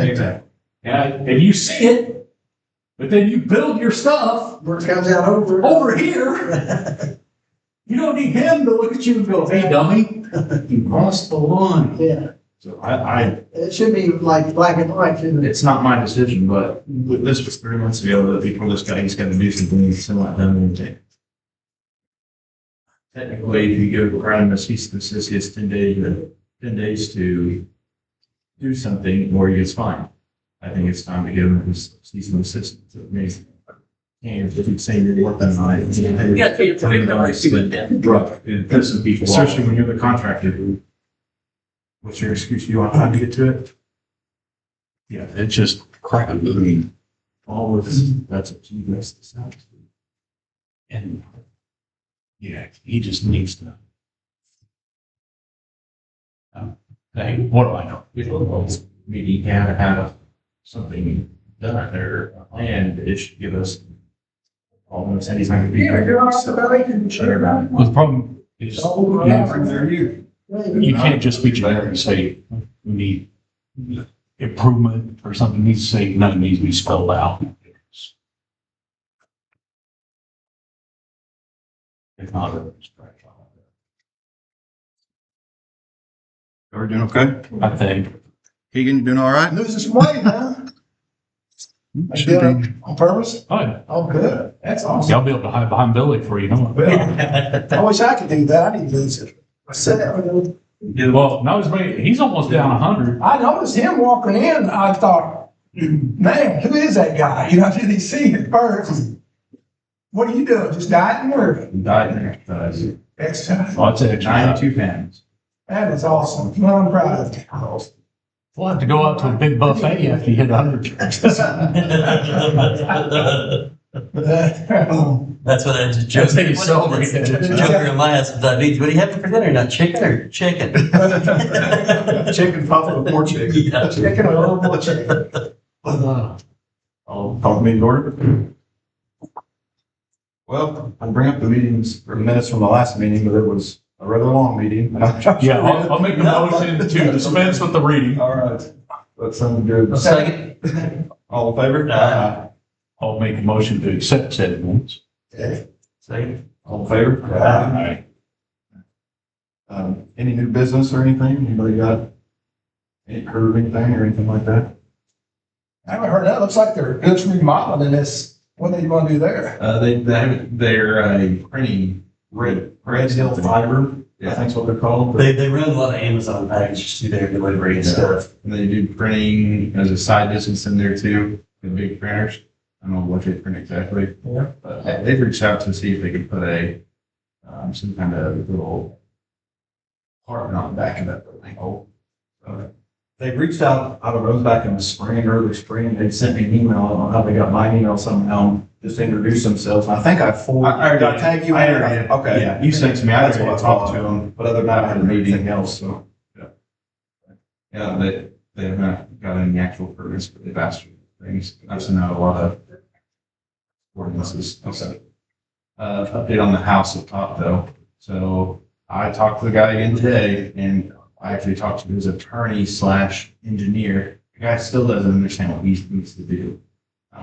Exactly. And you see it, but then you build your stuff Where it comes out over here. You don't need him to look at you and go, "Hey, dummy, you crossed the line." Yeah. So It should be like black and white, shouldn't it? it's not my decision, but this was 3 months ago that before this guy, he's got to do some things and let them maintain. Technically, if you go around the cease and desist, he has 10 days to do something or he gets fined. I think it's time to give him his cease and desist. It's amazing. And if you say you're working on it, you got to putting the right to drug. It pisses people off. Especially when you're the contractor. What's your excuse? You want time to get to it? Yeah, it's just crap. I mean, all of this, that's what you guys decide. And yeah, he just needs to. Hey, what do I know? Maybe he can have something done or a plan. It should give us. Almost and he's not going to be there. Well, The problem is you can't just be generic and say we need improvement or something needs to say nothing needs to be spelled out. If not, Are we doing okay? I think. Keegan, you doing all right? losing some weight, huh? Should Did be. it on purpose? Oh, yeah. Oh, good. That's awesome. Y'all be able to hide behind Billy for you know. I wish I could do that. I need to lose it. I said that. Well, no, he's almost down 100. I noticed him walking in. I thought, man, who is that guy? You know, I didn't see him first. What are you doing? Just dieting or Died and exercise. exercise? Well, I'd say 92 pounds. That is awesome. Well, I'm proud of you. We'll have to go out to a big buffet after you hit 100. That's what I just That's how you joked. celebrate that. Joker and last with diabetes. What do you have for dinner? Not chicken or chicken? Chicken puffed with more chicken. Yeah. Chicken or a little more chicken. I'll call the meeting order. Well, I'll bring up the meetings or minutes from the last meeting, but it was a rather long meeting. Yeah, I'll make a motion to dispense with the reading. All right. That sounds good. Second. All in favor? Aye. I'll make a motion to accept said minutes. Second. All in favor? Aye. Any new business or anything? Anybody got heard of anything or anything like that? I haven't heard that. Looks like they're just remodeling this. What are they going to do there? They're printing red hill fiber. I think's what they're called. They run a lot of Amazon packages to their delivery and stuff. And they do printing as a side business in there too, the big printers. I don't know what they print exactly. Yeah. But they've reached out to see if they could put some kind of little apartment on the back of that building. They reached out, I don't know, it was back in the spring, early spring. They sent me an email. I don't know how they got my email somehow, just to introduce themselves. And I think I did I tag you in there? Okay. Yeah, you sent it to me. I That's what I talked to them. But other than that, I hadn't heard anything else, so. Yeah, they have not got any actual permits, but they've asked for things. I've sent out a lot of ordinances. Okay. Update on the house up top though. So I talked to the guy again today and I actually talked to his attorney / engineer. The guy still doesn't understand what he needs to do.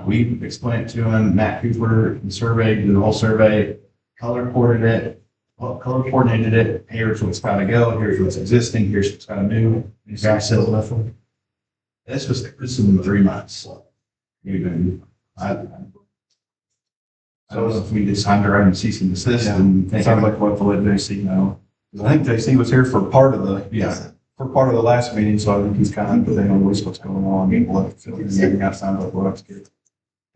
We explained to him, Matt Cooper, the survey, did the whole survey, color coordinated it. Here's what's got to go. Here's what's existing. Here's what's got to move. This guy said, this was in 3 months. So if we just signed her and cease and desist and It sounds like what to let JC know. I think JC was here for part of the last meeting, so I think he's kind of, they know what's going on, getting left, figuring out sounds like what I'm scared.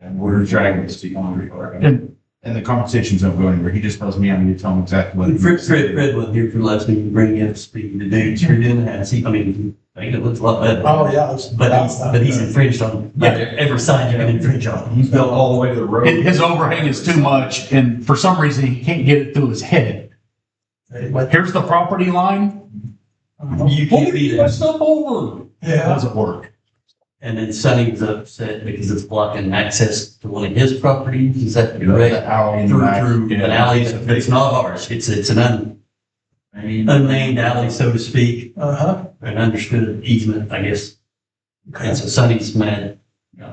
And we're dragging this to on. And the conversations don't go anywhere. He just tells me I need to tell him exactly what. Fred was here from last meeting, bringing in speaking to dudes who didn't have, I think it looks a lot better. Oh, yeah. But he's infringed on, every sign you can infringe on. He's built all the way to the road. His overhang is too much, and for some reason, he can't get it through his head. Here's the property line. You can't beat That it. stuff over. It doesn't work. And then Sonny was upset because it's blocking access to one of his properties. Is that correct? The alley in the Through back. an alley, but it's not ours. It's an unnamed alley, so to speak, Uh-huh. an understood easement, I guess. And so Sonny's mad,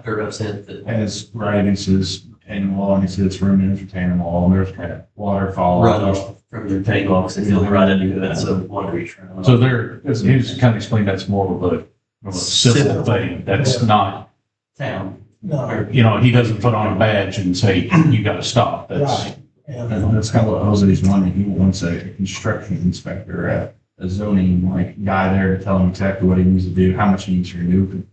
or upset that. And it's right against his animal, and he says it's room to entertain them all, and there's kind of waterfall. Runoff from their tank box and feel right into it, so water reach around. So there, he was kind of explaining that's more of a civil Civil. thing. That's not, Town. No, you know, he doesn't put on a badge and say, you gotta stop. That's, right. Yeah. And that's kind of what Jose's wanting. He wants a construction inspector, a zoning like guy there to tell him exactly what he needs to do, how much he needs to renew.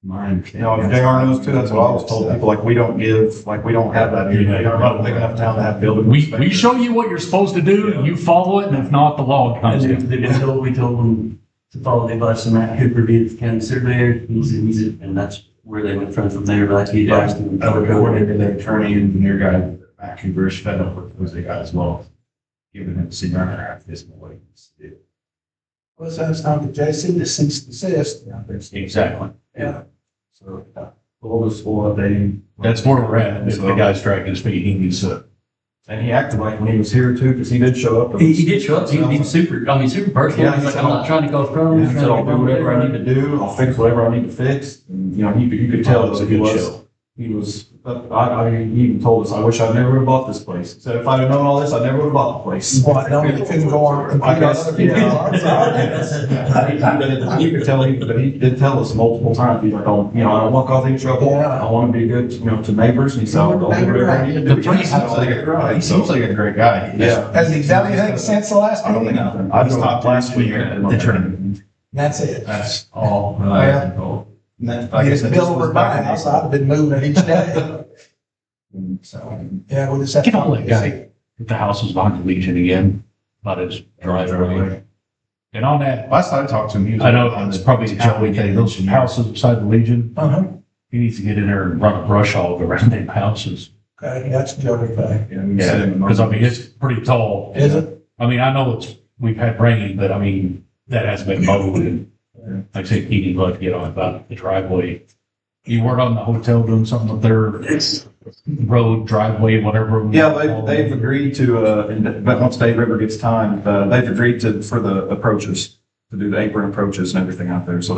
My You know, if JR knows too, that's what I was told, people, like, we don't have that here. We are not a big enough town to have building. we show you what you're supposed to do, you follow it, and if not, the law And comes they've in. been told, we told them to follow the advice of Matt Cooper, be the county surveyor, and that's where they went from there, like he advised them. Other coordinator, the attorney, engineer guy, Matt Cooper is fed up with Jose guy as well. Giving him a senior and a half this and what he needs to do. Well, so it's time for JC to cease and desist. Exactly. Yeah. So, we'll update. That's where we're at. If the guy's dragging his feet, he needs to. And he acted like when he was here too, because he did show up. He did show up, he was super personal, Yeah, he's like, I'm not trying to cause He problems. said, I'll do whatever I need to do, I'll fix whatever I need to fix. And, you know, you could tell It was a that good show. he was, he even told us, I wish I'd never have bought this place. He said, if I'd have known all this, I never would have bought the place. Well, no, he couldn't go on and I compete on guess, other people's yeah. You could tell, but he did tell us multiple times, he's like, oh, you know, I don't want to cause any trouble. Yeah. I want to be good, you know, to neighbors. And he said, I'll do whatever I need to do. He seems like a great guy. Yeah. Has he done anything since the last I don't meeting? think, I just talked last week. The tournament. That's it. That's all. I told. And then, like I Get said, a this bill was over my back in house, April. I'd have been moving it each day. So, Yeah, we just have. Get on that guy. If the house is behind the Legion again, about his driveway. And on that, last time I talked to him, he was. I know it's probably a Joey thing, those houses beside the Legion, Uh-huh. he needs to get in there and run a brush hog around them houses. Okay, that's a Joey thing. Yeah, we said him. Because I mean, it's pretty tall. Is it? I mean, I know we've had rain, but I mean, that hasn't been mowed and like I said, he needs to get on about the driveway. You weren't on the hotel doing something with their road, driveway, whatever. Yeah, they've agreed to, but once Dave River gets time, they've agreed for the approaches, to do the apron approaches and everything out there. So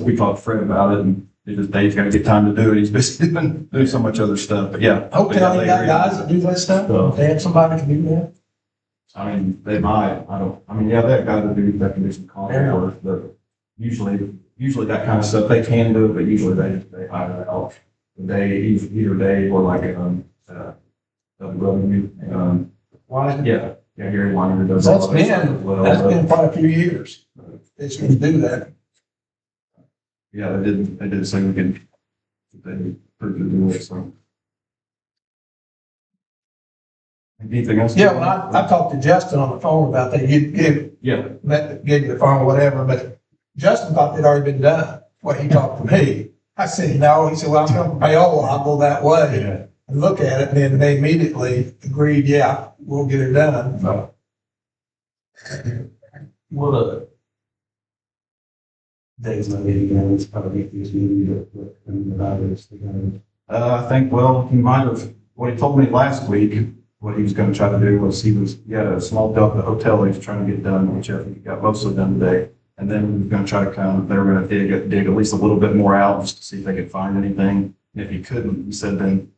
we talked to Fred about it, and Dave's got to get time to do it. He's busy doing so much other stuff, but yeah. Hotel, they you got agreed. guys that do that stuff? They have somebody that can do that? I mean, they might, yeah, they have guys that can do some concrete work, but usually that kind of stuff, they can do it, but usually they hire out. Either Dave or like, Why? yeah, Gary Weiner does all That's that stuff as well. that's been quite a few years. It's going to do that. Yeah, they did say we could, they approved to do it, so. Anything else? Yeah, well, I talked to Justin on the phone about that. He gave Yeah, you the phone or whatever, but Justin thought it already been done, what he talked to me. I said, no. He said, well, I'm from Paola. I'll go that way Yeah. and look at it. And then they immediately agreed, yeah, we'll get it done. So, Well, Dave's not getting in, it's probably these meetings about this. I think, well, he might have, what he told me last week, what he was gonna try to do was he had a small dump at the hotel he was trying to get done, which I think he got mostly done today. And then he was gonna try to they were gonna dig at least a little bit more out just to see if they could find anything. And if he couldn't, he said, then,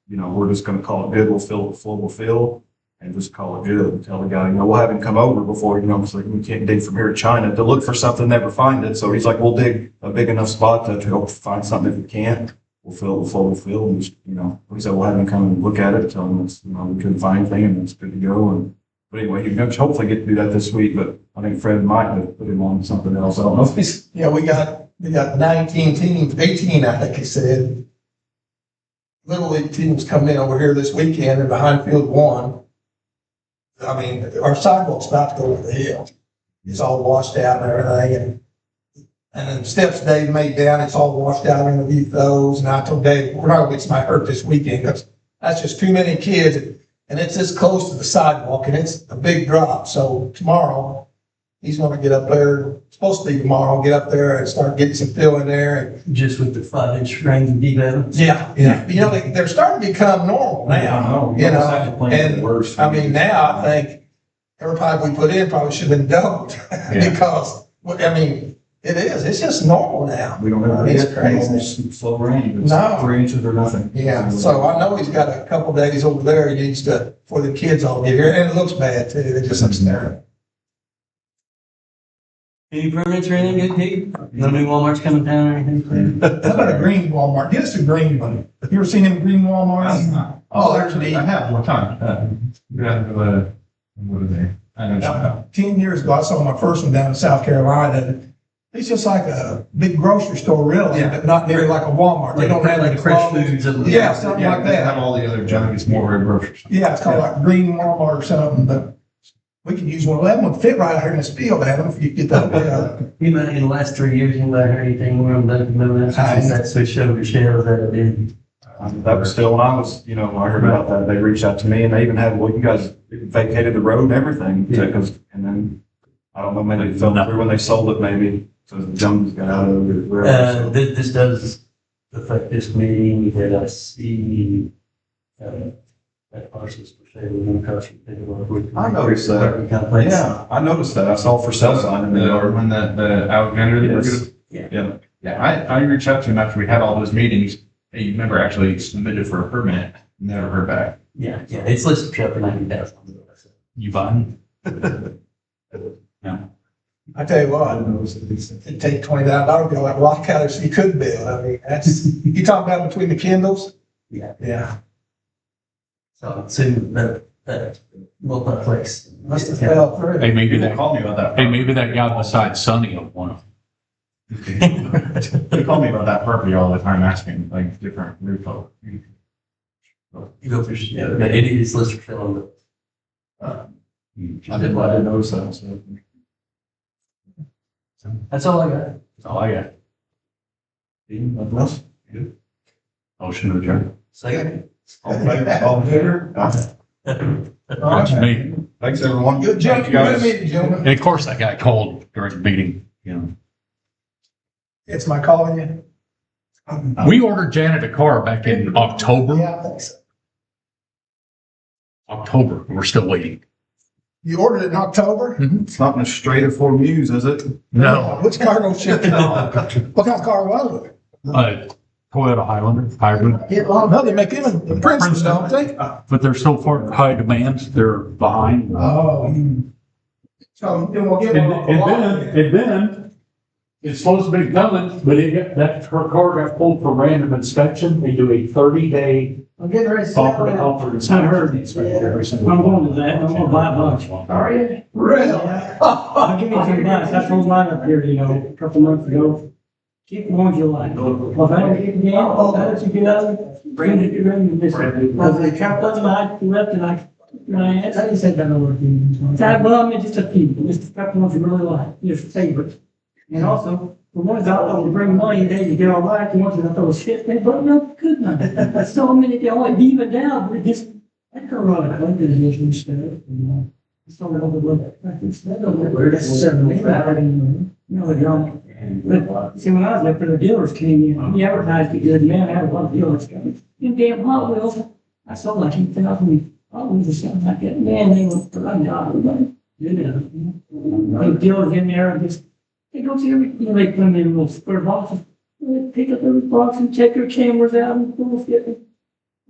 you know, we're just gonna call it good, we'll fill the floor, we'll fill, and just call it good. And tell the guy, you know, we'll have him come over before, you know, it's like, we can't dig from here to China to look for something, never find it. So he's like, we'll dig a big enough spot to help find something if we can't. We'll fill, we'll fill, and just, you know, he said, we'll have him come and look at it, tell him it's, you know, we couldn't find anything and it's good to go. And, but anyway, he's gonna hopefully get to do that this week, but I think Fred might have put him on something else. I don't know if he's, yeah, we got 19 teams, 18, I think he said. Little League teams come in over here this weekend and behind field one. I mean, our sidewalk's about to go over the hill. It's all washed out and everything, and then the steps Dave made down, it's all washed out underneath those. And I told Dave, we're not gonna get somebody hurt this weekend because that's just too many kids. And it's this close to the sidewalk and it's a big drop. So tomorrow, he's gonna get up there, supposed to be tomorrow, get up there and start getting some fill in there. And Just with the 5-inch rain and deep Evans. yeah. You know, they're starting to become normal now. You know, and worse. I mean, now I think every pipe we put in probably should have been doubled because, I mean, It is, it's just normal now. We don't have It's any crazy. slow rain. It's No. 3 inches or nothing. Yeah, so I know he's got a couple days over there he needs to, for the kids all get here, and it looks bad too, it just looks terrible. Any permits or anything good, Pete? No new Walmart's coming down or anything? How about a green Walmart? Get us a green one. You ever seen them green Walmarts? Oh, there's neat. I have one time. What are they? I don't know. 10 years ago, I saw my first one down in South Carolina. It's just like a big grocery store, really, Yeah. but not nearly like a Walmart. They don't have like any fresh clothes. foods. And Yeah, something Yeah, like it doesn't have that. all the other junk, it's more of a grocery store. Yeah, it's called like Green Walmart or something, but we could use one. That one fit right out here in this field, Adam, if you get that. You might, in the last 3 years, you might heard anything more than that, since that switched over to Shell that it did. That was still, when I was, I heard about that, they reached out to me and they even had, well, you guys vacated the road and everything. Because, and then, I don't know, maybe it fell through when they sold it, maybe, so the junk got out of it. Wherever, so. This does affect this meeting, that I see, that parcels for sale, one caution. I noticed that. Yeah, I noticed that. I saw for sale sign in the Or yard. when the Alexander, they were Yes. gonna. Yeah, I reached out to him after we had all those meetings. Hey, you never actually submitted for a permit, never heard back. Yeah, it's listed for 90,000. You buying? I tell you what, it'd take $20,000 to build that rock out there so you could build. I mean, that's, you talking about between the Kindles? Yeah. Yeah. So soon, that multiplex. Must have fell through. Hey, maybe They that, called me about that. hey, maybe that guy beside Sonny will want to. They call me about that property all the time, asking like different roof color. You go for, yeah, it is listed for sale. I didn't notice that, so. That's all I got. That's all I got. Nothing else? Motion to adjourn. Second. All in favor? That's me. Thanks, everyone. Good job. Good meeting, gentlemen. And of course, that got called during the meeting, It's my calling you. We ordered Janet a car back in October. Yeah, I think so. October. We're still waiting. You ordered it in October? It's not in a straight or four Muse, is it? No. Which car don't ship it on? What kind of car was it? Toyota Highlander hybrid, Yeah, well, no, they make them in Princeton, don't they? but they're so far high demand, they're behind. Oh. So then we'll get one. And then, it's supposed to be coming, but her car got pulled for random inspection. They do a 30-day I'm getting ready to offer to sell help her inspection. I heard. Every single I'm going one. to that. I'm gonna buy a bunch. Are you? Really? I'll give me some bucks. I told mine up here, a couple months ago. Keep the ones you like. Well, if I don't keep them, that's what you do. Bring it to them. Because they kept them, I left and I asked, I said that over. Well, I mean, just a few, just a couple ones you really like, your favorites. And also, the ones I thought would bring money, they get all right, the ones that I thought was shit, they brought no good money. So many, they all even down, but just, I don't run a club division and stuff. So I don't look at that's 7 no, they don't. But see, when I was there, the dealers came in, he advertised it good, man, I had a lot of dealers coming. You damn Hot Wheels, I sold like 8,000 Hot Wheels or something like that, man, they were running out of money. The dealers in there, just, they go to everything, they put them in little square boxes, they pick up every box and check their cameras out and pull it.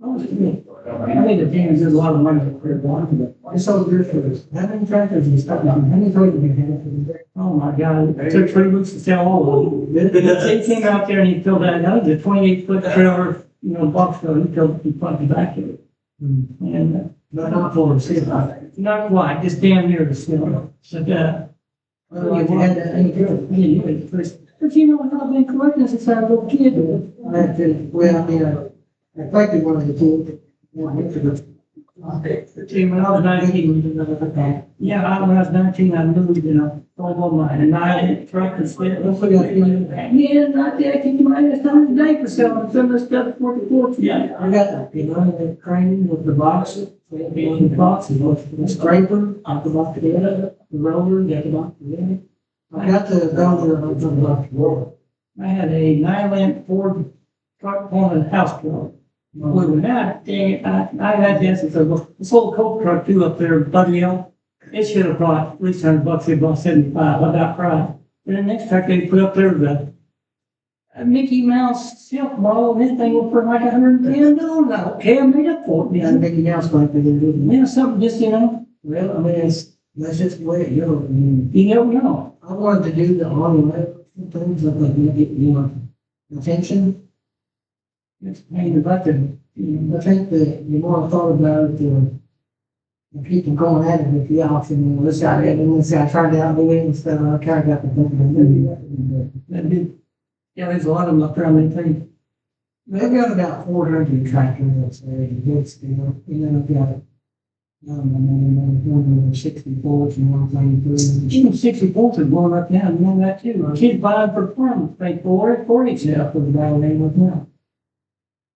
Oh, it's good. I think the games did a lot of money for their one, but it's so good for this. How many tractors and stuff, how many toys we had? Oh my God, it took 3 weeks to sell all of them. They came out there and he filled that, that was a 28-foot trailer, box trailer, he filled the front and back of it. And, not full of shit, not quite, just damn near the snow. But, well, you had that, and you but I've been collecting since I was a little kid. Well, I mean, I collected one of the kids. When I was 19, yeah, when I was 19, I moved, sold all mine, and I truck and split. Yeah, not there, I keep my ass down today for selling some of the stuff for the porch. Yeah, I got the crane with the boxes, the boxes, the scraper, I put off the roller, get it off the end. I got the velvet on the left wall. I had a 9-lamp Ford truck on a house truck. Well, with that, dang it, I had this, and so this whole coke truck too up there, Buddy L. It should have brought at least $100, it brought 75, I got cried. And the next tractor they put up there was a Mickey Mouse silk ball, and this thing was for like $110. Okay, I made up for it. Yeah, Mickey Mouse like they did. Yeah, something just, well, I mean, that's just the way it goes. I mean, you never know. I wanted to do the online things that would get more attention. It's a pain in the butt. I think that the more I thought about it, the people going at it with the option, this guy did, and this guy tried to outdo it and stuff. I kind of got the thing. That did. Yeah, there's a lot of them up there. I mean, they've got about 400 tractors, let's say, good still. And then I've got, one 64s and 123s. Even 64s are going up now, you know that too. Kids buying for fun, pay for it, 40 stuff for the battle name with now.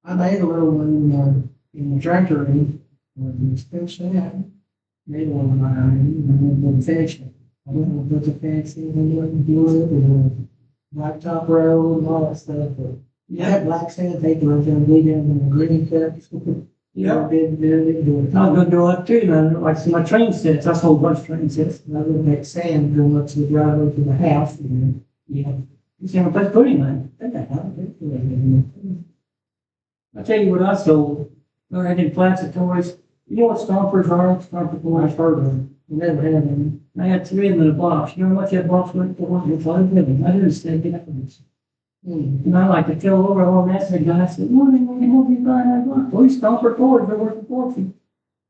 I made a little one in the tractor ring, finish that. Made one and then finished it. I went and put the fence in and do it with blacktop road and all that stuff. But yeah, black sandpaper was gonna be down in the green cups. Yeah, did it. I was gonna do it too, man. Like my train sets, I sold a bunch of train sets. And I would make sand going up to the driveway to the house. And, you see how much putting man. I tell you what I sold. I did plastic toys. You know what stompers are? Stompers when I heard of them. I never had them. I had 3 of them in a box. You know how much that box went for? It's $5. I didn't stay it up. And I like to tell over on that, the guy said, "What do you help you buy that box?" Well, these stomper toys, they're worth a fortune.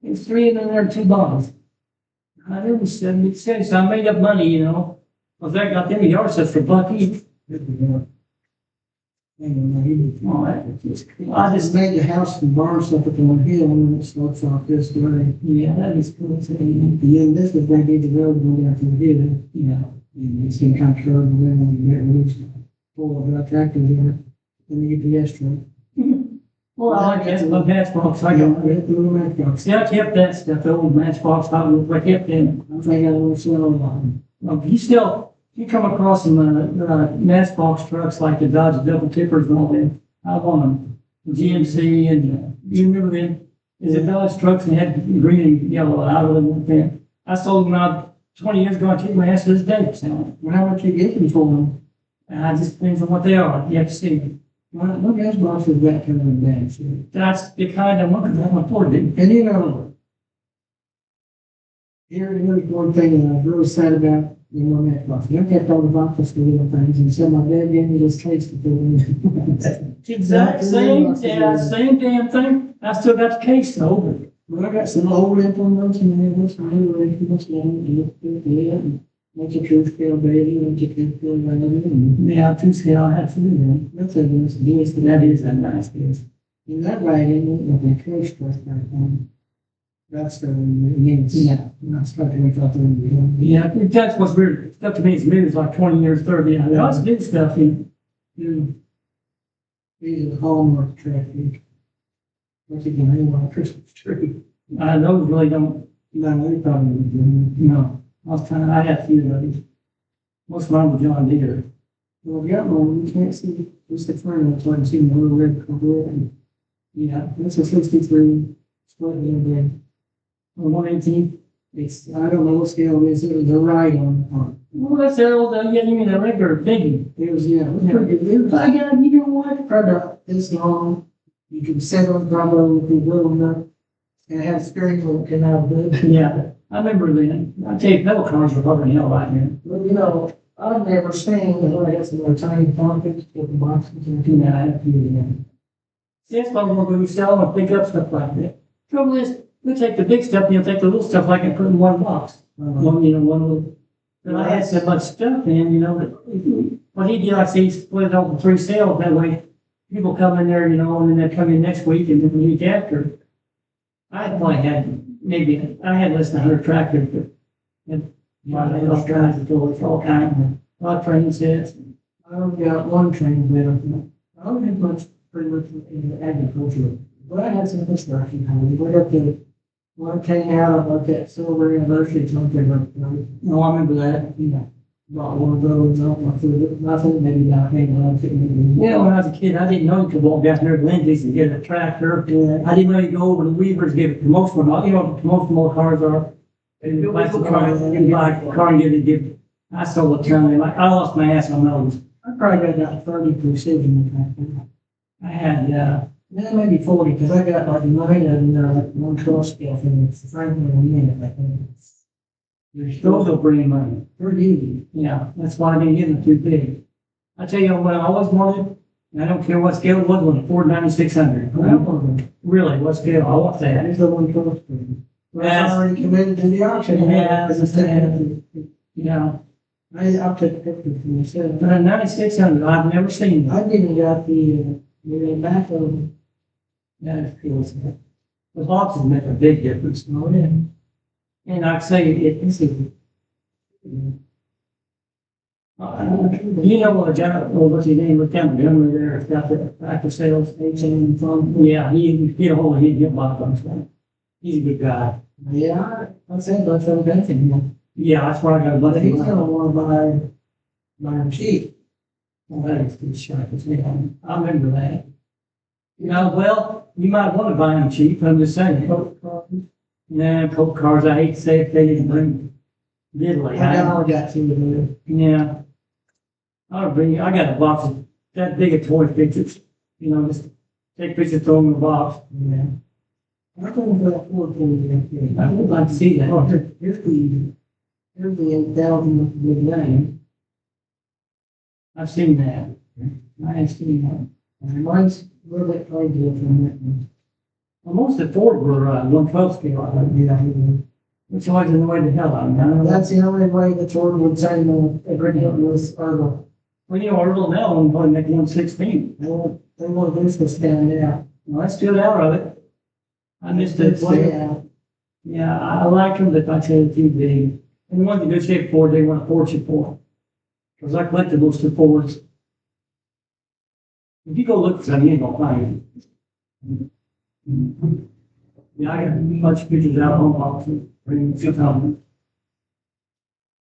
There's 3 of them there, 2 bottles. I didn't 70 cents. I made up money, Because I got them yard sets for $1 each. I just made the house and barn stuff up on the hill and it looks like this way. Yeah, that is cool. Yeah, this is where they did the road going out to the hill. It's some kind of road and you get released. Full of tractors in it, and the UPS truck. Well, I like that little matchbox. I got that little matchbox. See, I kept that stuff, the old matchbox. I kept them. I think I will sell them. You come across some matchbox trucks like the Dodge double tippers and all that. I want them. GMC and you remember them? Is it Dodge trucks and had green and yellow out of them? I sold them out 20 years ago. I keep my ass to this day. So, how much you get them for them? It just depends on what they are. You have to see. What matchbox is that kind of advantage? That's the kind I want to have afford it. And here's one thing that I was really sad about. Matchbox. I kept all the boxes for little things, and so my dad gave me this case to put in. Exact same damn thing. I still got the case though. But I got some old implements and some new implements and make a true scale baby, make a true scale baby. Yeah, true scale, I have to do that. That's a nice case, that is a nice case. And that wagon, with the case first back home. That's the that's what yeah, that's what's weird. Stuff to me is new. It's like 20 years, 30 years. Lots of new stuff in. These are the hallmark traffic. What's it going to Christmas tree? I know really don't. No, they probably wouldn't. No. I had a few of these. Most of mine were John Deere. Well, I've got one. You can't see just the front. That's why I'm seeing the little red cover. Yeah, this is 63. Split in. On 118, I don't know what scale it is. It was a right on. Well, that's the old, you mean a regular biggie. It was pretty good. It was, you know what? Product this long. You can set on Bravo with the little nut. And it had a steering wheel that came out of it. Yeah, I remember then. I tell you, metal cars were probably hell right now. Well, I've never seen, I got some little tiny pockets with the boxes and do that. I have to do it again. See, that's why I'm going to sell and pick up stuff like that. Trouble is, we take the big stuff and you'll take the little stuff like and put in one box. One little. But I had so much stuff in, that what he did, like he split it open 3 sales. That way, people come in there, and then they come in next week and then the week after. I probably had I had less than 100 tractors, but all kinds of toys, all kinds of a lot of train sets. I only got one train set. I don't have much pretty much in agriculture, but I had some construction. We went up to. One came out of that silver anniversary something like that. No, I remember that. Bought one of those. I think maybe I came out. When I was a kid, I didn't know you could walk down there to Lindsay's and get a tractor. I didn't know you go over to Weaver's and get a promotional. You know what the promotional cars are? And you buy a car and give I sold a ton, like, I lost my ass on those. I probably got about 30 precision. I had, maybe 40, because I got like 9 of them, like 112 scale from Franklin a minute, I think. Those will bring money. They're easy. Yeah, that's why I didn't get them too big. I tell you what, I always wanted, and I don't care what scale it was, when a Ford 9600. Really, what scale? I want that. There's the 112 scale. That's already committed to the auction. Yeah, yeah. I took pictures from myself. But a 9600, I've never seen that. I've even got the back of that feels good. The boxes make a big difference, no? Yeah. And I'd say it's you know what, John, what's his name, with them, Gunner there, it's got the after sales, 18 from, yeah, he get a hold of him, get my phone. He's a good guy. Yeah, I said, that's what I'm thinking. Yeah, that's why I got a buddy. He's gonna want to buy him cheap. Well, that is good shot, I remember that. You know, well, you might want to buy them cheap, I'm just saying. Yeah, Coke cars, I hate to say if they didn't bring diddly. I got to. Yeah. I got a box of that big of toy pictures. You know, just take pictures, throw them in the box. Yeah. I would like to see that. Oh, here's the 8,000 big name. I've seen that. I have seen that. And mine's a little bit crazy from that. Well, most of the Ford were 112 scale, which always annoyed the hell out of me. That's the only way the Ford would say no, every Hilton was Earl. Well, you know, Earl now will probably make 116. They want this to stand out. Well, I stood out of it. I missed it. Yeah, I like them, but I said too big. And the ones in good shape Ford, they want a fortune for. Because I collected those two Fords. If you go look for some, you ain't gonna find them. Yeah, I got a bunch of pictures out on boxes, bring some home.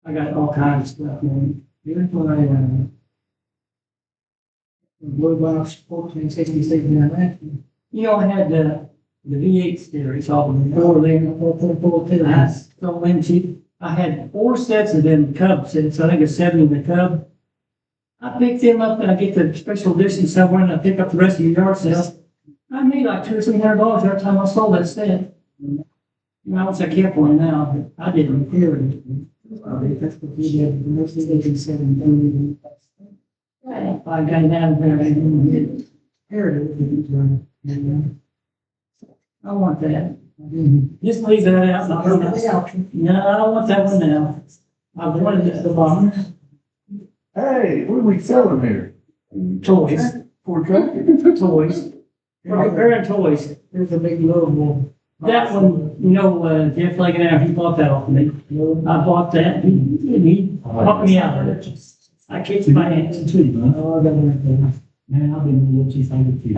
I got all kinds of stuff, man. Here's what I blue box 1466 down there. You know, I had the V8 series off of the door there, I stole them cheap. I had 4 sets of them Cub sets, I think it's 7 in the Cub. I picked them up and I get the special edition somewhere and I pick up the rest of your yard sales. I made like $200 or $300 every time I sold that set. You know, once I kept one now, but I didn't hear it. That's what we did. Most of the 7 I got down there and here it is. I want that. Just leave that out. No, I don't want that one now. I wanted it at the bottom. Hey, what are we selling here? Toys. For toys. We're comparing toys. There's a big little one. That one, you know, Jeff Legan, he bought that off of me. I bought that, and he talked me out of it. I kicked my ass too. Man, I've been real cheap on it too.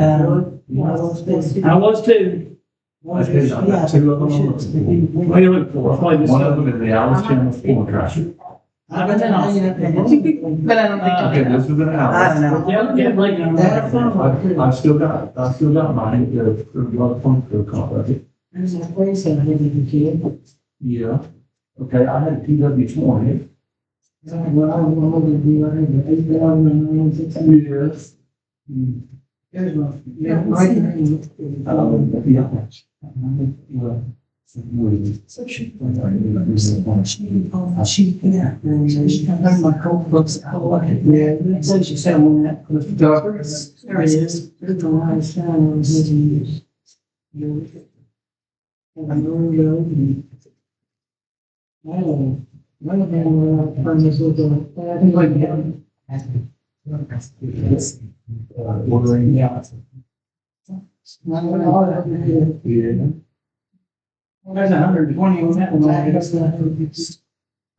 I was too. I got 2 of them. What are you looking for? One of them is the Alice Channel 4 tractor. I've been in. But I don't think. Okay, this is an Alice. Yeah, like, I still got mine. There's a lot of fun to accomplish. there's a place that I didn't get. Yeah. Okay, I had a PW20. Well, I don't know what it'd be like, but 8,000 Yes. There's one. Yeah, right there. Yeah. So she, yeah. That's my coat books. Yeah. So she said on that. There it is. There's the line sign. And I'm going to go. Oh, one of them, from this little, I think like, Ordering. yeah. There's 120 on that one.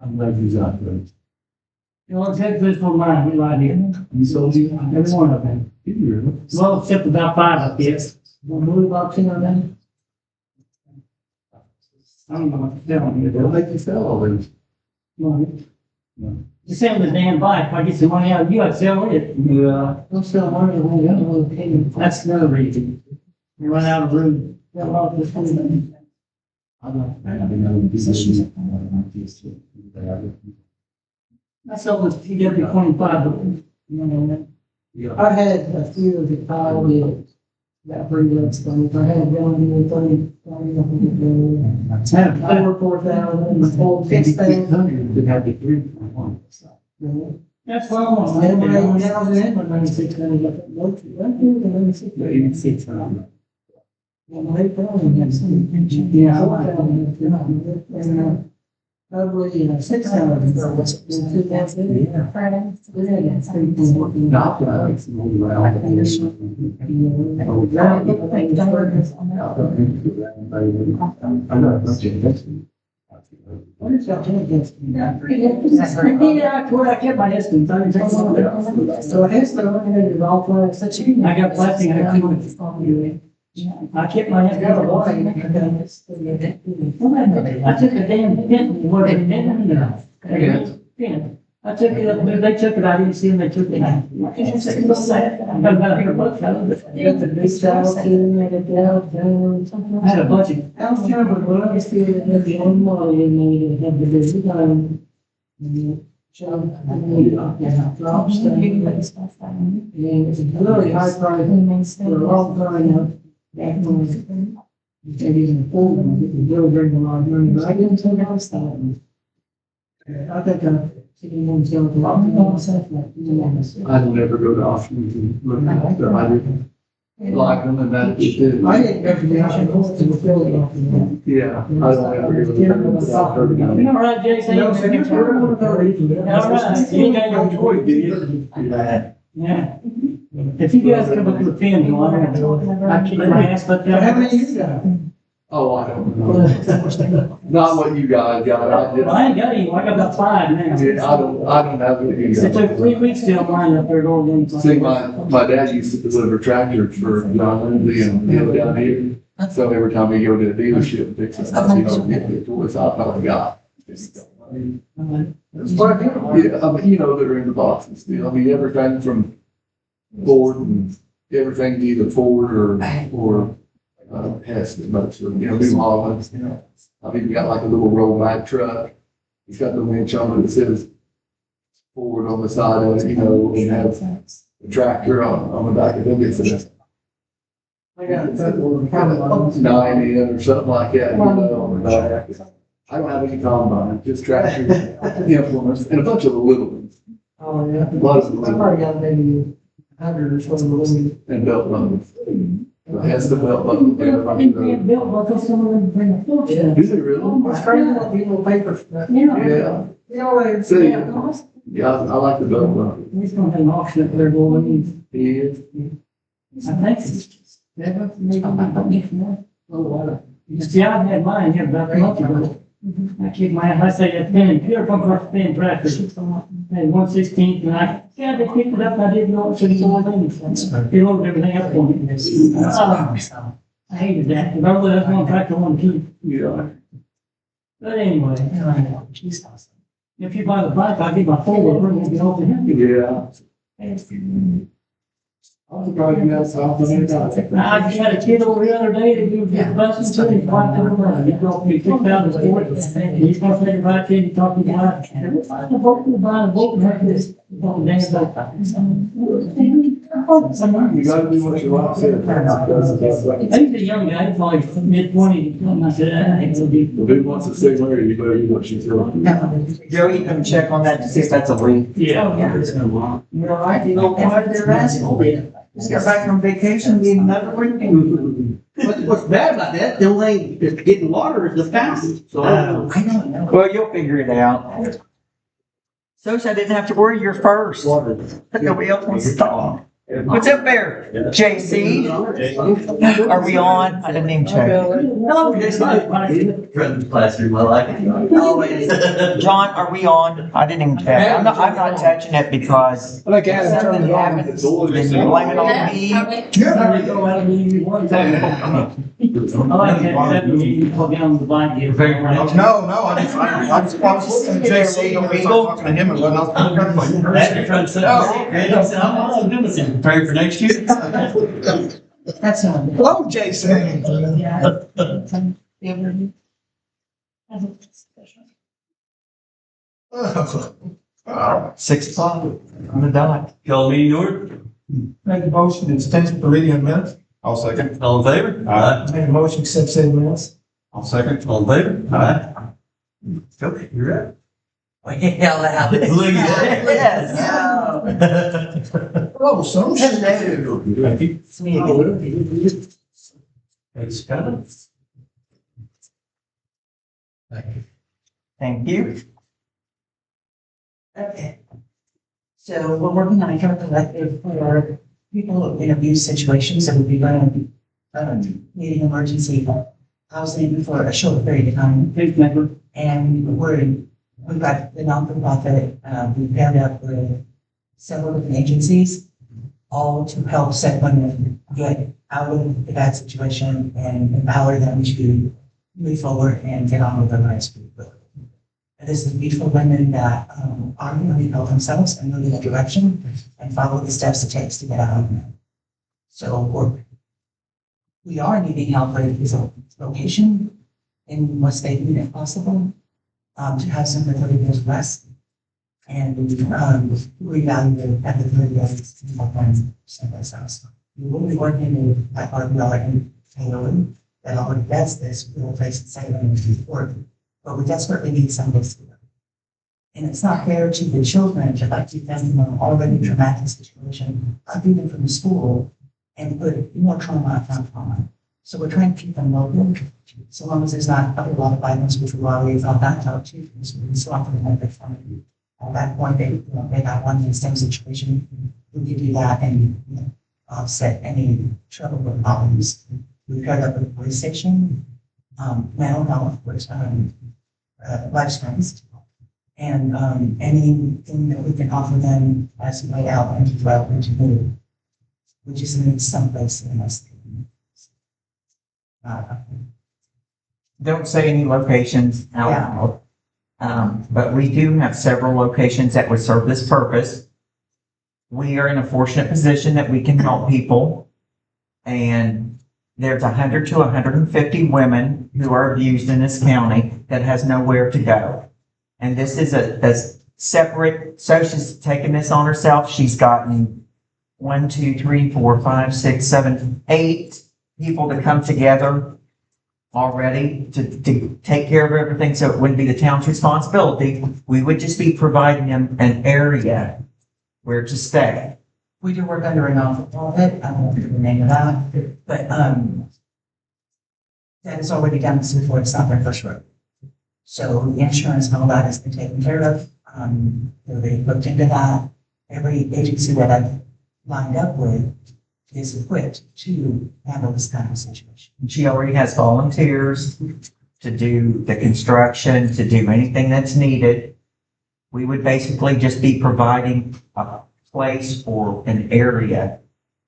I'm glad you got those. You know, except this for mine, right here. You sold you? Every one of them. Did you really? Well, except about 5 up here. One blue box in on them. I don't know what to tell you. They'll make you sell all these. Money. You sell the damn bike, if I get some money out of you, I'd sell it. Yeah. Don't sell money, when you got no opinion. That's another reason. You run out of room. Sell off this thing. I don't know. Positions. I sold this TW 25, you know, I had a few of the call that got pretty good stuff. I had one in 30, I had 4,000, old 6,000. That's what I want. Never 8,000, but 9,600. Yeah, I like that. Probably, 6,000. What is that against me? Yeah, where I kept my distance. I didn't take one of those. So it is the one all place. I got blessing. I I kept my head out of water. I took a damn pin. What a pin. I took it up, they took it, I didn't see them, they took it. I got about $100 out of it. I got the big style, I had a bunch of, I was trying to, when I was feeling that the only money in me to have the busy time. Drops thing. And it's really high price for a long time now. Back when maybe even older, it was really bring a lot of money, but I didn't take out stuff. I think one's going to a lot of I don't ever go to auctions and look at them. I didn't like them and that. I didn't go to the auction, I went to the Philly auction. Yeah, I don't ever go to them. You know, right, Jason? No, so you're one of those. All right, you ain't got your choice, do you? Yeah. If you guys come up with a pin, you want I kick my ass, but how many you got? Oh, I don't know. Not what you guys got. I ain't got any. I got about 5 now. Yeah, I don't have what you guys. It took 3 weeks to line up there going. See, my dad used to deliver tractors for John Lindsay and down here. So every time we go to a dealership and fix it, get the toys I probably got. Yeah, I mean, they're in the boxes still. I mean, everything from Ford and everything either Ford or Hess, but New Holland. I've even got like a little rollback truck. He's got the winch on it that says Ford on the side of it, and has a tractor on the back of it. It's I got a 9 in or something like that, on the back. I don't have any combine, just tractors, implements, and a bunch of the little ones. Oh, yeah. A lot of the I probably got maybe 100 or so of those. and belt buckles. Has the belt buckle. Belt buckles, some of them bring a fortune. Do they really? It's crazy what people pay for. Yeah. Yeah. See, yeah, I like the belt buckle. He's gonna have an auction up there, boy. He is. I think it's. Maybe. Oh, wow. See, I had mine here about a month ago. I kicked my ass, I say that pin, pure pump first pin tractor. And 1/16, and they picked it up, I didn't know it should be all things. They loaded everything up for me. I hated that, because I really, that's one tractor I want to keep. Yeah. But anyway, if you buy the bike, I'll get my four-wheeler, and we'll get over here. Yeah. I'll probably do that something. I just had a kid over the other day that he was just busting to him, quite a bit. He brought me 6,000 for it. He's gonna take a bike, kid, he talked to me about it. We'll find a boat, we'll buy a boat, and have this. You gotta do what you want to. He's a young guy, probably mid-20s, and I said, I think it'll be. The big wants to stay Larry, you better do what she's doing. Joe, you can check on that to see if that's a link. Yeah. You're all right, you know, why they're asking. Just got back from vacation, need another week. What's bad about that, the only, just getting water is the fountain, so. I don't know. Well, you'll figure it out. So I didn't have to worry, you're first. Nobody else wants to talk. What's up there, JC? Are we on? I didn't even check. Hello, JC. Classroom, I like it. Always. John, are we on? I didn't even check. I'm not touching it because I like Adam something turned it on. happens, then you blame it on me. I go out and you one time. I like that, you pull down the bike. You're very proud. No, I was listening to JC, and we started talking to him, and I was You're trying to set up. I said, I'm all doing this, preparing for next year. That's not. hello, JC. 6 o'clock on the dot. Call meeting order. Make a motion to extend the reading of minutes. I'll second. All in favor? Aye. Make a motion to accept said minutes. I'll second. All in favor? Aye. Okay, you're right. Yell out. Look at that. Yes. Oh, so. Hello. It's me again. Thanks, Scott. Thank you. Okay. So we're working on a care collective for people in abuse situations that would be running, needing emergency housing for a short period of time. And we've got the non-for-profit, we've paired up with several different agencies, all to help set women get out of the bad situation and empower them to move forward and get on with their lives. And this is beautiful women that are going to help themselves and move in a direction and follow the steps it takes to get out. So we are needing help with a location in West Baden if possible, to have some for 30 years less. And reevaluate at the 30 years in my friends someplace else. We will be working with our and Taylor that already does this. We will place it second and work. But we desperately need someplace to live. And it's not fair to the children to like keep them from an already traumatic situation, uproot them from the school and put more trauma upon trauma. So we're trying to keep them local, so long as there's not a lot of violence, which we've already found that out too. So we still have to remember from at that point they got one in the same situation. We could do that and offset any trouble with problems. We've got up at the police station, mental health, which life skills, and anything that we can offer them as a way out and development to move. We just need someplace in us. Don't say any locations out loud. But we do have several locations that would serve this purpose. We are in a fortunate position that we can help people. And there's 100 to 150 women who are abused in this county that has nowhere to go. And this is a separate, so she's taken this on herself. She's gotten 1, 2, 3, 4, 5, 6, 7, 8 people to come together already to take care of everything. So it wouldn't be the town's responsibility. We would just be providing them an area where to stay. We do work under a non-for-profit, I won't give the name of that, but that is already done before it's not their first road. So the insurance and all that has been taken care of. They looked into that. Every agency that I've lined up with is equipped to handle this kind of situation. She already has volunteers to do the construction, to do anything that's needed. We would basically just be providing a place or an area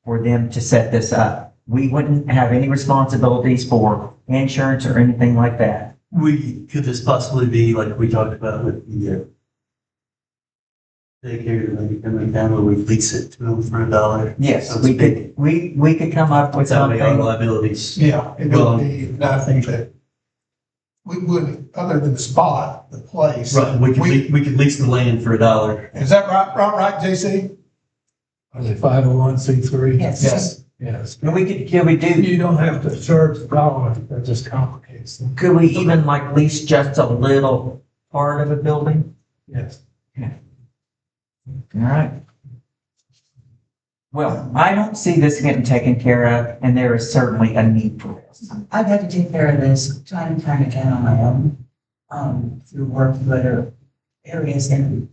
for them to set this up. We wouldn't have any responsibilities for insurance or anything like that. Could this possibly be like we talked about with the daycare, like coming down where we lease it to them for $1? Yes, So we could come up with without our something. liabilities. Yeah, it would be nothing that we wouldn't, other than the spot, the place. Right, we could lease the land for $1. Is that right, JC? Are they 501c3? Yes. Yes. And could we do, You don't have to charge the dollar, that just complicates things. could we even like lease just a little part of a building? Yes. All right. Well, I don't see this getting taken care of, and there is certainly a need for this. I've had to take care of this time and time again on my own, through work with other areas, and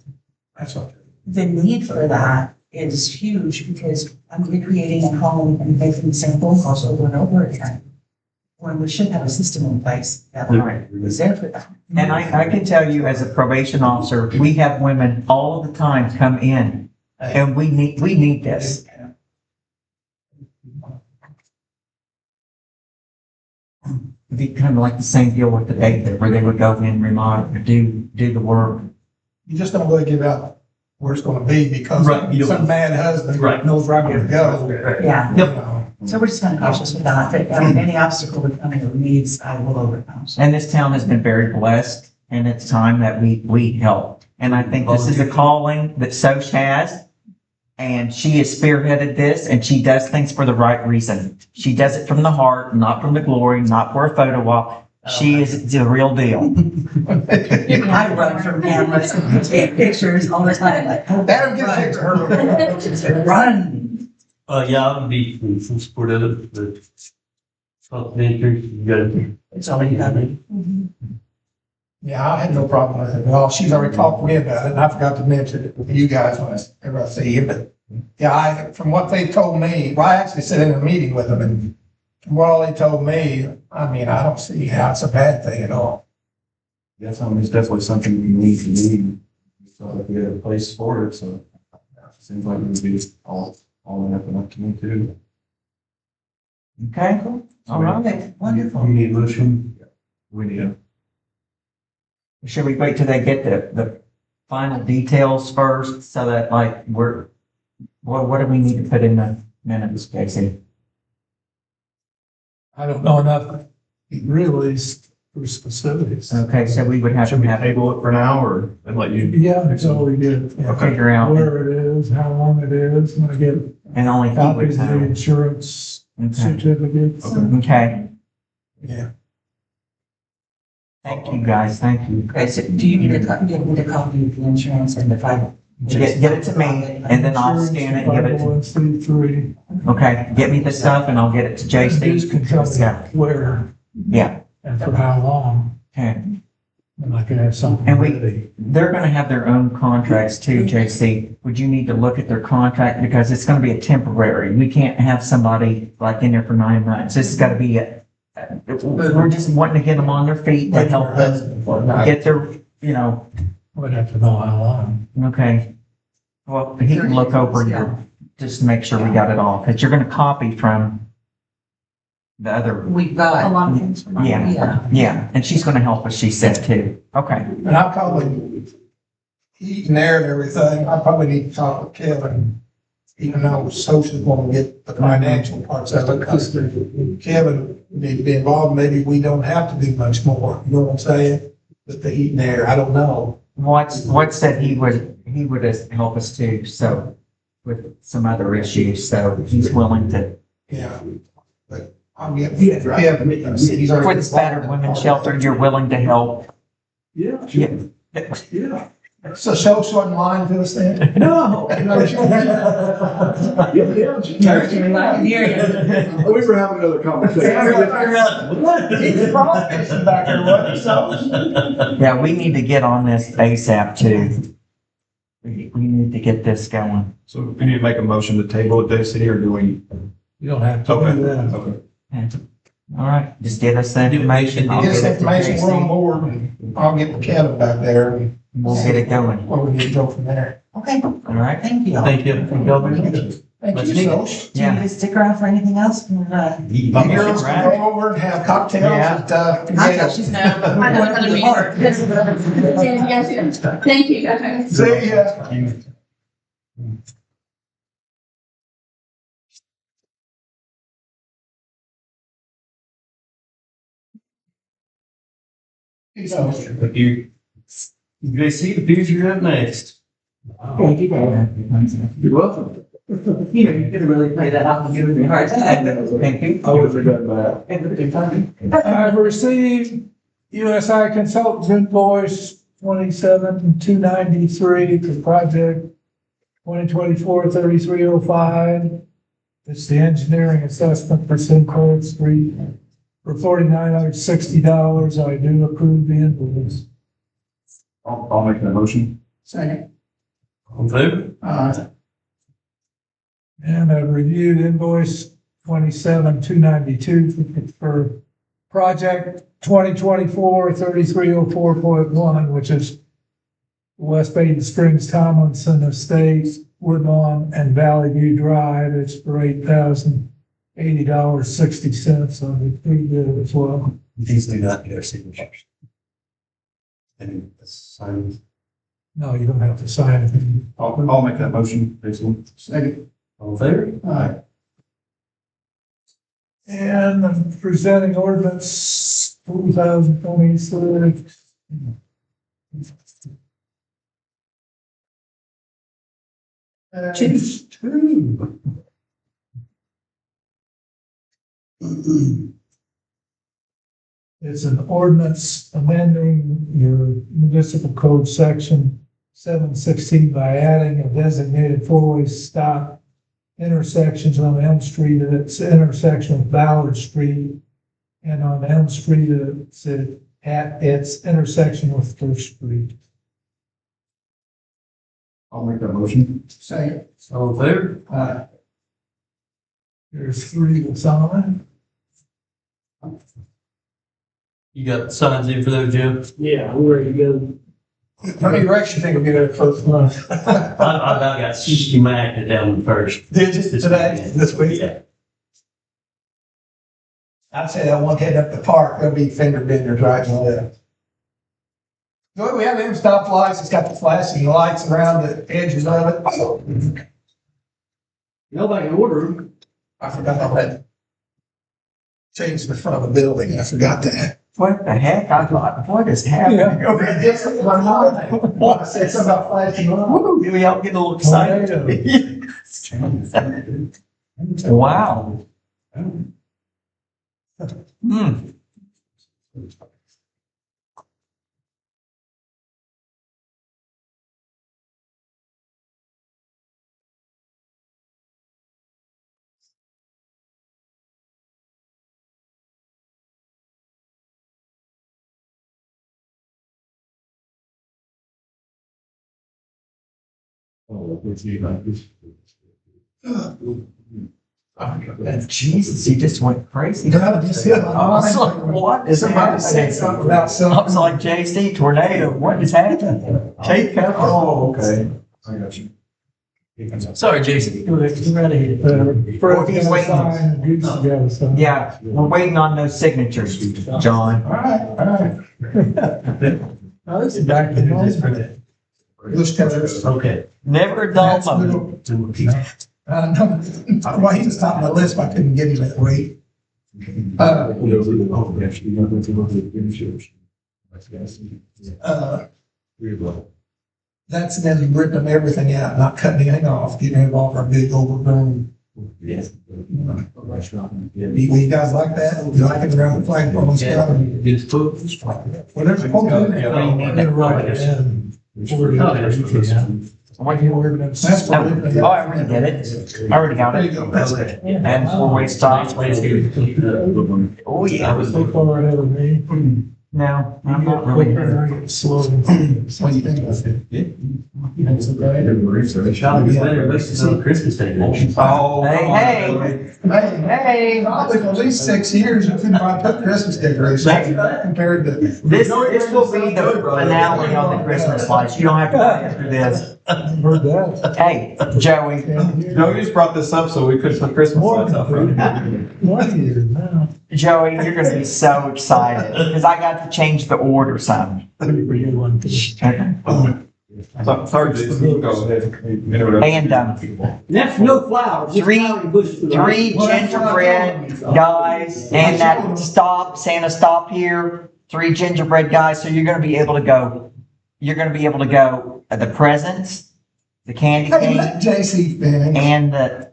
That's okay. the need for that is huge because I'm recreating a home and making the same phone calls over and over again. When we should have a system in place that is there for that. And I can tell you as a probation officer, we have women all the time come in, and we need this. It'd be kind of like the same deal with the daycare where they would go in, remodel, do the work. You just don't really give out where it's gonna be because Right, you don't- some bad husband Right. knows right where to go. Yeah, You know. so we're just kind of cautious with that, but any obstacle that coming or needs, I will overcome. So And this town has been very blessed, and it's time that we help And I think this is a calling that Soch has. And she has spearheaded this, and she does things for the right reason. She does it from the heart, not from the glory, not for a photo op. She is the real deal. I run from cameras and take pictures all the time, like. Adam, get a picture of her. Run. Yeah, I would be in full support of it, but. Well, you gotta. It's all you have. Yeah, I had no problem with it. Well, she's already talked to me about it, and I forgot to mention it to you guys whenever I see you, but yeah, from what they told me, well, I actually sat in a meeting with them, and from what all they told me, I mean, I don't see how it's a bad thing at all. Yes, it's definitely something we need to need. So if we have a place for it, so it seems like it would be all enough and up to me too. Okay, all right. Okay, wonderful. You need a motion? We need a Should we wait till they get the final details first, so that like what do we need to put in the minutes, Casey? I don't know enough really for specifics. Okay, so we would have to Should we have, table it for now or and let you? Yeah, until we get figure out, where it is, how long it is, and I get and only he would copies of the know. insurance Okay, certificates. okay. Yeah. Thank you, guys, thank you. Okay, so do you need a copy of the insurance and the final? Get it to me, and then I'll scan it and give it to, 501c3. okay, get me the stuff and I'll get it to Just JC. can tell me where Yeah, and for how long, okay. and I can have something And we- ready. They're gonna have their own contracts too, JC. Would you need to look at their contract, because it's gonna be a temporary. We can't have somebody like in there for 9 months. This has gotta be we're just wanting to get them on their feet to help them get their, We'd have to know how long. okay. Well, he can look over your, just to make sure we got it all, because you're gonna copy from the other, We've got. lot of things from Yeah. yeah, and she's gonna help us, she said too. Okay, And I'll probably, heating there and everything, I probably need to talk with Kevin, even though social want to get the financial parts of it, because Kevin need to be involved, maybe we don't have to do much more, you know what I'm saying? With the heating there, I don't know. What said he would help us too, so, with some other issues, so he's willing to. Yeah, but I'll get, Kevin, he's already. For the battered women's shelter, you're willing to help? Yeah. Yeah. Yeah. So social wasn't lying to us then? No. We were having another He's promising back there, wasn't he? So, Yeah, we need to get on this ASAP too. We need to get this going. So we need to make a motion to table it, JC, or do we? You don't have to Okay, do that. okay. All right, just get us the information. I'll get get this it to information, we're on JC. board, and I'll get with Kevin back there, and We'll get it going. where we need to go from there. Okay, All right? thank you. Thank you. Thank you all very much. Thank Let's you, meet. Social. Do you need to stick around for anything else? Girls can go over and have cocktails Yeah. at, Cocktails. No, I don't want to be hard. Thank you, guys. See ya. Thank you. You guys see the views you're up next. Thank you. You're welcome. You know, you could really play that out and give it a hard time. Thank you. I would have done that. I've received USI Consultants invoice 27,293 for project 2024-3305. It's the engineering assessment for Sinclair Street for $4,960. I do approve the invoice. I'll make that motion. Second. All in favor? And I've reviewed invoice 27,292 for project 2024-3304.1, which is West Baden Springs Tomlinson Estates, Woodlawn and Valley View Drive. It's for $8,080.60 on the pre-bid as well. These do not get our signatures. And sign. No, you don't have to sign it. I'll make that motion, basically. Second. All in favor? Aye. And I'm presenting ordinance 2026. Chiefs too. It's an ordinance amending your municipal code section 716 by adding a designated four-way stop intersections on Elm Street at its intersection with Ballard Street, and on Elm Street at its intersection with First Street. I'll make that motion. Say, All in favor? There's three that's on You got signs in for those, Joe? Yeah, I'm ready to go. how many wrecks you think will be there first month? I got 60 marked down first. Did you today, this week? Yeah. I'd say that one head up the park, there'll be fender benders right in the. So we have them stop lights, it's got the flashing lights around the edges of it. Nobody can order them. I forgot how that changed the front of the building, I forgot that. What the heck? I thought, what is happening? Okay, just one more thing. I said something about flashing lights. Woo, we all get a little excited. Wow. Hmm. Jesus, he just went crazy. God, just hit my I was mind. like, what is Somebody said happening? something about I something. was like, JC, tornado, what is happening? Take cover. Oh, okay. I got you. Sorry, Jason. Go ahead, go right ahead. Fred's he's got a waiting. sign, Goose has got a sign. Yeah, we're waiting on those signatures, John. All right. Oh, this is back in those. Bush cutters. Okay. Never a dull That's moment. little. No, well, he was top of my list, but I couldn't get him that way. That's them ripping everything out, not cutting anything off, getting rid of all our big overgrown. Yes. You guys like that? You like it around the flagpole and stuff? Just put. Well, there's a quote in there. I'm gonna write it down. What you were That's Oh, what it is. I already did it. I already got There you it. go, that's it. And four-way stop. Oh, yeah. So far ahead of me. No, I'm You not get really. quicker, I get slower. What do you think of it? Christmas Day. Oh, hey, Hey, probably at least 6 years, you couldn't buy put Christmas decorations compared to. this will be the finale on the Christmas lights. You don't have to pay after this. Heard that. Hey, Joey, No, you just brought this up so we could put Christmas lights up front. 1 year now. Joey, you're gonna be so excited because I got to change the order some. Sorry, Jason, go ahead. And, That's no flowers. just Three- flowering bushes for the- three gingerbread guys and that Santa stop here, 3 gingerbread guys, so you're gonna be able to go. You're gonna be able to go the presents, the candy Hey, cane, let JC finish. and the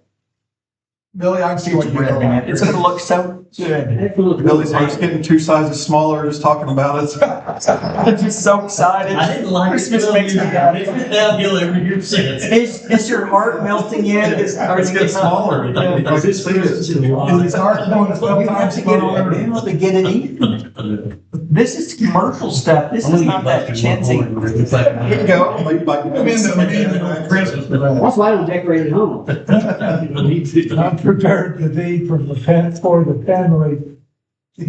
Billy, I can see what you're gingerbread doing. man. It's gonna look so good. That's a little- Billy's just getting 2 sizes smaller, just talking about it. I'm just so excited. I didn't like Christmas makes me happy. It's been downhill every year since. Is your heart melting yet? It's getting smaller. I can see it. Is his heart going to 12 You have times to get slower? it able to get it eaten. This is commercial stuff. This is not that chintzy. Here you go. I'm into Christmas. That's why I don't decorate at home. I'm prepared to be from the for the Penley,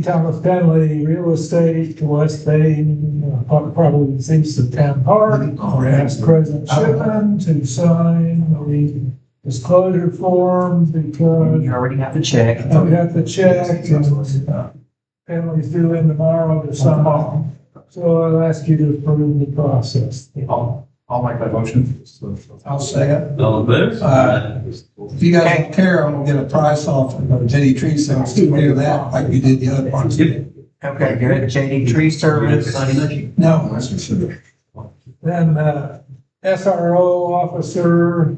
Thomas Penley Real Estate to West Baden, probably east of Town Park. Ask President Shipman to sign the disclosure form because You already have the check. I've got the check and Penley's due in tomorrow to sign off. So I'll ask you to approve the process. I'll make that motion. I'll say it. All in favor? If you guys don't care, I'm gonna get a price off of JD Tree Sales to do that like we did the other parts. Okay, good. JD Tree Service. No, that's for sure. Then, SRO officer,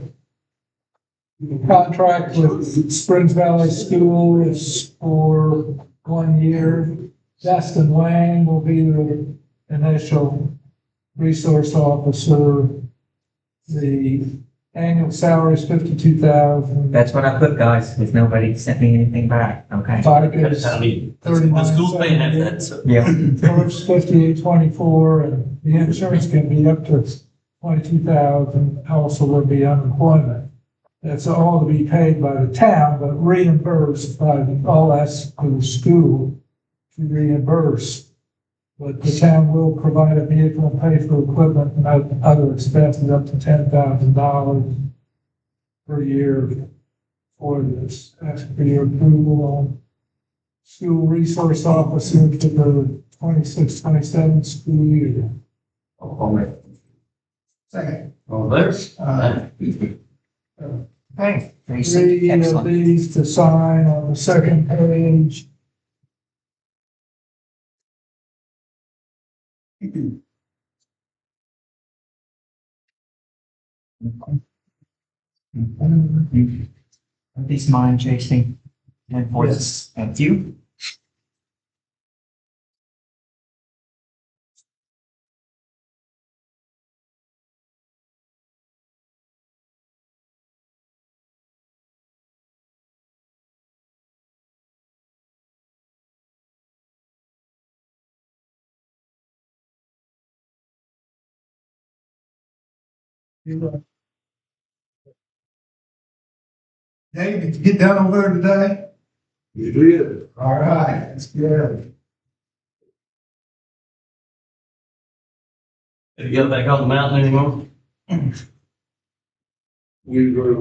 contract with Springs Valley Schools for 1 year. Justin Wayne will be the initial resource officer. The annual salary is $52,000. That's what I put, guys, because nobody sent me anything back, okay? FICA Because, is I mean, the schools may have that, so. Yeah. First 5824, and the insurance can be up to 22,000. Also will be unemployment. That's all to be paid by the town, but reimbursed by, all that's to the school to reimburse. But the town will provide a vehicle and pay for equipment and other expenses up to $10,000 per year for this. Ask for your approval on school resource officer to the 26-27 school year. I'll make. Second. All there. Okay. Three of Excellent. these to sign on the second page. Are these mine, JC? And for this, thank you. Dave, did you get down over there today? You did. All right, that's good. Have you got back on the mountain anymore? We were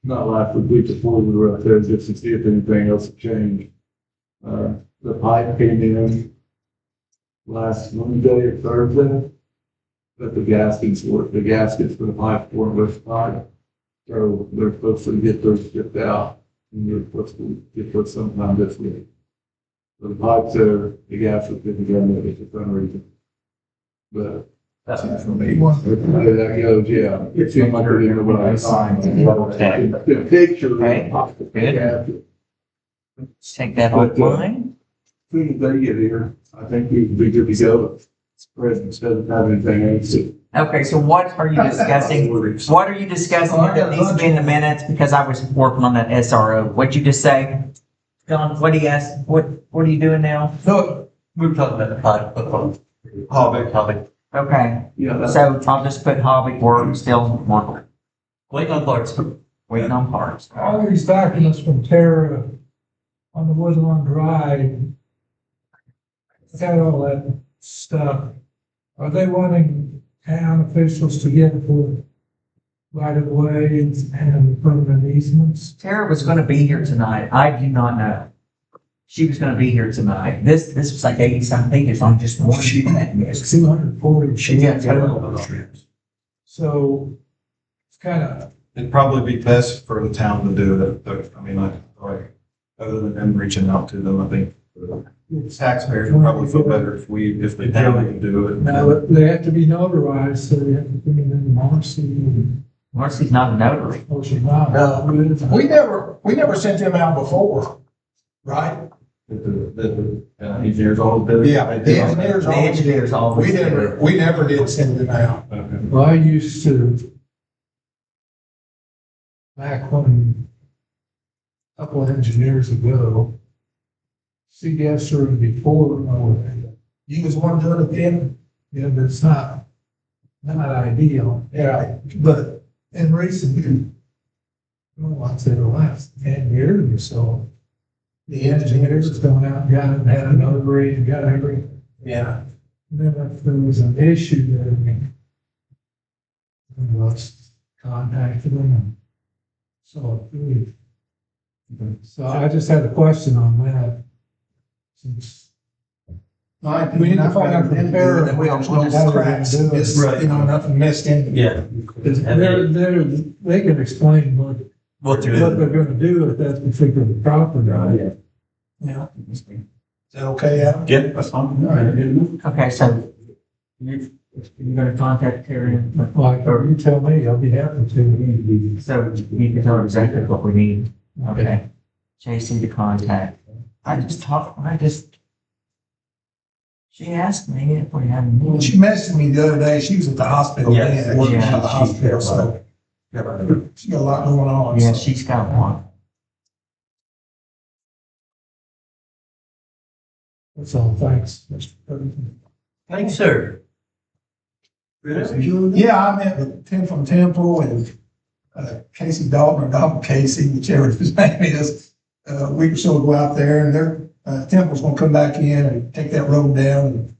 not last week before we were up there just to see if anything else had changed. The pipe came in last Monday or Thursday, but the gaskets for the pipe weren't liquefied. So they're supposed to get those shipped out, and they're supposed to get those sometime this week. So the pipes there, the gas was good to go, for some reason. But That's for me. the way that goes, yeah, it seemed like they didn't know what I was signing. The picture. Okay. Let's take that offline. As soon as they get here, I think we can be good to go. President doesn't have anything else to. Okay, so what are you discussing? What are you discussing that needs to be in the minutes? Because I was working on that SRO. What'd you just say? John, what do you ask? What are you doing now? So, We were talking about the pipe, Hobby. Okay, Yeah, so I'll just put hobby work, still working, Waiting on parts. waiting on parts. All these documents from Tara on the Woodlawn Drive, got all that stuff. Are they wanting town officials to get for right of way and permanent easements? Tara was gonna be here tonight. I do not know. She was gonna be here tonight. This was like 80-some pages on just one. It's 240. Yeah. So it's kind of, It'd probably be best for the town to do it, but, I mean, like, other than them reaching out to them, I think the taxpayers would probably feel better if the town can do it. now they have to be notarized, so they have to put them in Marcy. Marcy's not a notary. Oh, she's not. No. we never sent them out before, right? The engineers all do it. Yeah, the engineers The always, engineers always. we never did send them out. Okay. Well, I used to, back when, a couple of engineers ago, CDS or before, You was one doing it then? yeah, but it's not ideal. Yeah. But in recent, well, I'd say the last 10 years or so, the engineers has gone out and got it, had a notary and got everything. Yeah. And then if there was an issue there, we was contacted them and so it. So I just had a question on that. Since we need to find out from Tara. That we don't how they're cracks, gonna do it. miss, you know, nothing missed in. Yeah. They can explain what they're gonna do with that particular property. Yeah. Is that okay, Adam? Yeah, that's fine. Okay, so you've You're gonna contact Terry, Like, or you tell me, I'll be happy to. so you can tell her exactly what we need. Okay. JC to contact. She asked me if we had When any. she messaged me the other day, she was at the hospital, Yes. working Yeah, at the hospital, so. She got a lot going on. Yeah, so. she's got one. That's all, thanks, Mr. President. Thanks, sir. Yeah, I met with Tim from Temple and Casey Dalton or Dalton Casey, whichever his name is, a week or so ago out there, and their Temple's gonna come back in and take that road down and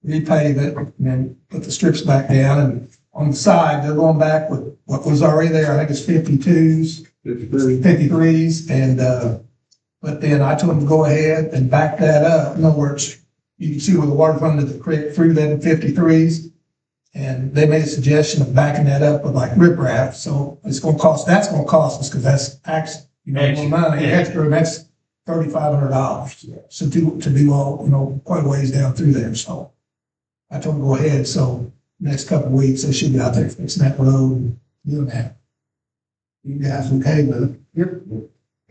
repave it and then put the strips back down. And on the side, they're going back with what was already there. I think it's 52s, 53s, and but then I told them to go ahead and back that up. In other words, you can see where the water's running to the creek through them 53s. And they made a suggestion of backing that up with like riprap. So it's gonna cost, that's gonna cost us, because that's actually, more money, extra, and that's $3,500. So to do all, quite a ways down through there. So I told them to go ahead. So next couple of weeks, they should be out there fixing that road and doing that. You guys okay with it? Yep.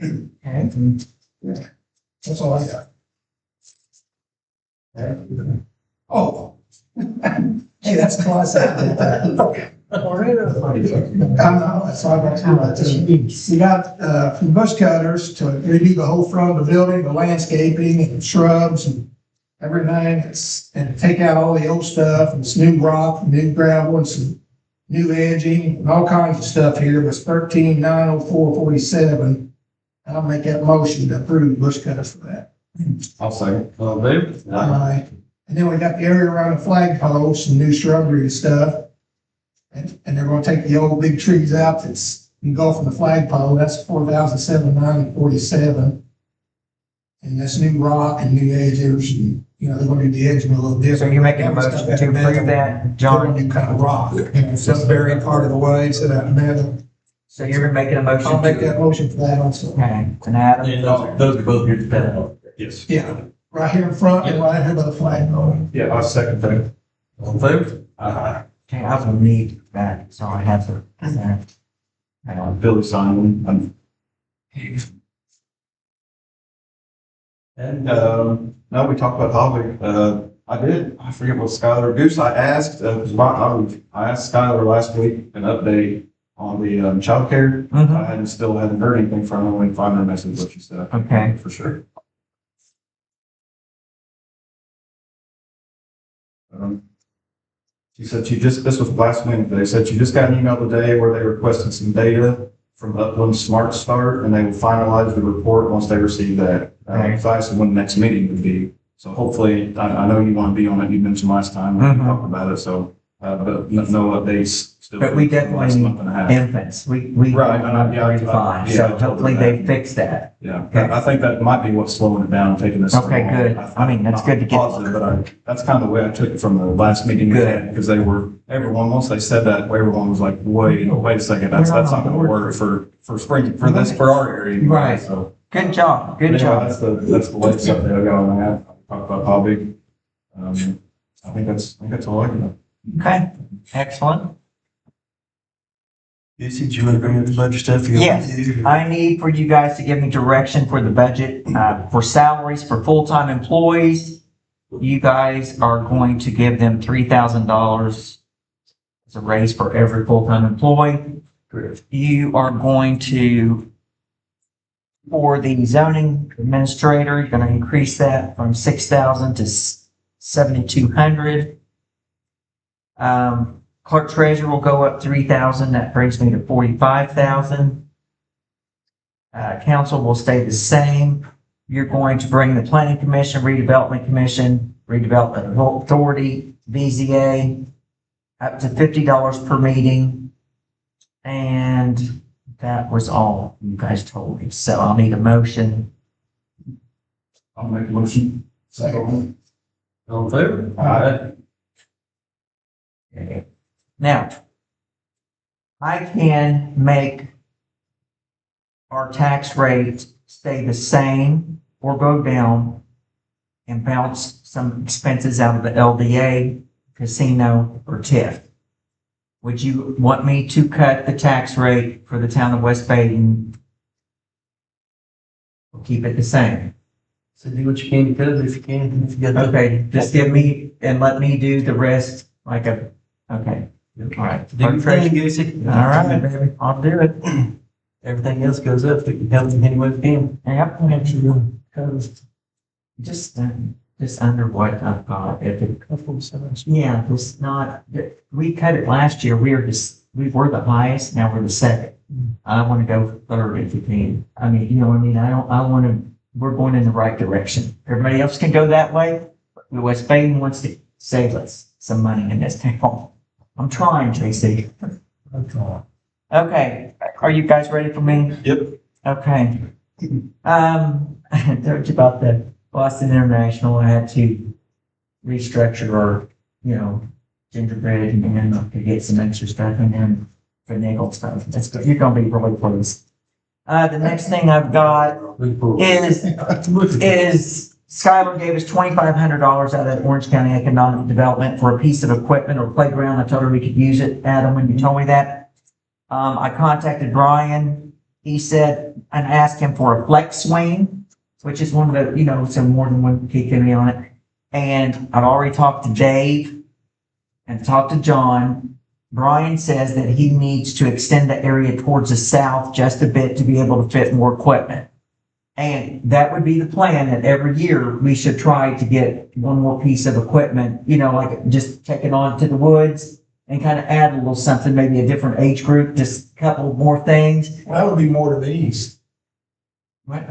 Okay. Yeah. That's all I got. Oh. Hey, that's class. I know, that's all I got to do about this. We got, from bush cutters to redo the whole front of the building, the landscaping and shrubs and everything. And take out all the old stuff and some new rock, new gravel and some new edging and all kinds of stuff here. It was 13,904.47. I'll make that motion to approve bush cutters for that. I'll say. All right. And then we got the area around the flagpole, some new shrubbery and stuff. And they're gonna take the old big trees out that's engulfing the flagpole. That's 4,790.47. And that's new rock and new edges. And, they're gonna do the edging a little different. So you're making a motion to approve that, John? New kind of rock. Some buried part of the way, instead of metal. So you're making a motion? I'll make that motion for that also. Okay, and Adam? And those are both here today. Yes. Yeah, right here in front and right here by the flagpole. Yeah, I second that. All in favor? Okay, I will need that, so I have to. Billy Simon. And, No, we talked about hobby. I forget what Skylar Goose, I asked, I asked Skylar last week an update on the childcare. I still hadn't heard anything from her. We find her message, what she said. Okay. For sure. She said this was last Wednesday, said she just got an email today where they requested some data from Upland Smart Start, and they will finalize the report once they receive that. So I asked when the next meeting would be. So hopefully, I know you want to be on it, you mentioned last time, we talked about it, so, but no updates. Still But we for the last definitely, month and a half. infants, we Right, redefine, yeah, so I told hopefully her they that. fix that. Yeah, I think that might be what's slowing it down, taking this. Okay, so long. good. I mean, that's good to get- Positive, but that's kind of the way I took it from the last meeting we had, because once they said that, everyone was like, wait a second, that's not gonna work for spring, for our area. anyway. Right. So, Good job, good anyway, job. that's the latest update I got on that. Talk about hobby. I think that's all I can. Okay, excellent. Casey, do you want to bring up the budget stuff? Yes, I need for you guys to give me direction for the budget, for salaries for full-time employees. You guys are going to give them $3,000 as a raise for every full-time employee. You are going to, for the zoning administrator, you're going to increase that from 6,000 to 7,200. Clerk treasurer will go up 3,000. That brings me to 45,000. Council will stay the same. You're going to bring the planning commission, redevelopment authority, BZA up to $50 per meeting. And that was all you guys told me. So I'll need a motion. I'll make a motion. Second. All in favor? Okay. Now, I can make our tax rate stay the same or go down and bounce some expenses out of the LDA casino or TIF. Would you want me to cut the tax rate for the town of West Baden? Or keep it the same? So do what you can to cut it if you can, if you get. Okay, just give me, and let me do the rest like a, okay, all right. Do your thing, Goosey. All right, baby, I'll do it. Everything else goes up, we can help you any way we can. Yep, just under what I've got. If it, yeah, it's not, we cut it last year, we were the highest, now we're the second. I want to go third if you can. I mean, you know what I mean? I want to, we're going in the right direction. Everybody else can go that way. But West Baden wants to save us some money in this town. I'm trying, JC. Okay, are you guys ready for me? Yep. Okay. I told you about the Boston International. I had to restructure our, gingerbread and to get some extra stuff in there for nickel stuff. That's good. You're gonna be really pleased. The next thing I've got is Skylar gave us $2,500 out of that Orange County Economic Development for a piece of equipment or playground. I told her we could use it, Adam, when you told me that. I contacted Brian. He said, and asked him for a flex swing, which is one of the, some more than one key can be on it. And I've already talked to Dave and talked to John. Brian says that he needs to extend the area towards the south just a bit to be able to fit more equipment. And that would be the plan, that every year we should try to get one more piece of equipment, like just take it on to the woods and kind of add a little something, maybe a different age group, just a couple more things. That would be more to the east. What?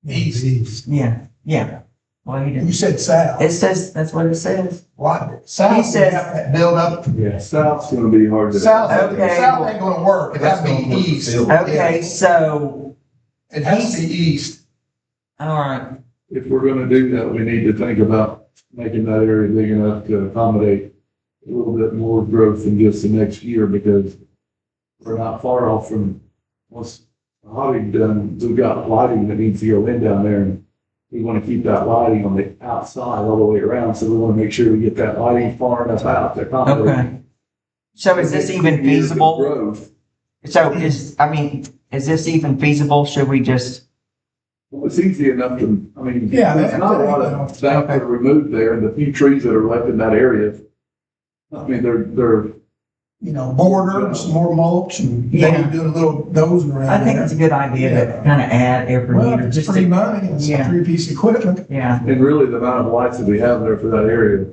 East. Yeah. Well, he You didn't. said south. It says, that's what it says. What? South, He you said- have to build up. Yeah, south's gonna be hard to. South, Okay. south ain't gonna work. It has to be east. Okay, Yeah. so, It has to be east. all right, If we're gonna do that, we need to think about making that area big enough to accommodate a little bit more growth in just the next year, because we're not far off from what's Hobby done. We've got lighting that needs to go in down there, and we want to keep that lighting on the outside all the way around, so we want to make sure we get that lighting far enough out to accommodate. okay. So is this even feasible? Growth. So is this even feasible? Should we just, Well, it's easy enough to, Yeah, there's not a lot of that that are removed there, and the few trees that are left in that area. They're Border, some more mulch, and Yeah. maybe do a little dozing around. I think there. it's a good idea to kind of add every Well, year, it's just free to, money, it's Yeah. three-piece equipment. yeah. And really, the amount of lights that we have there for that area,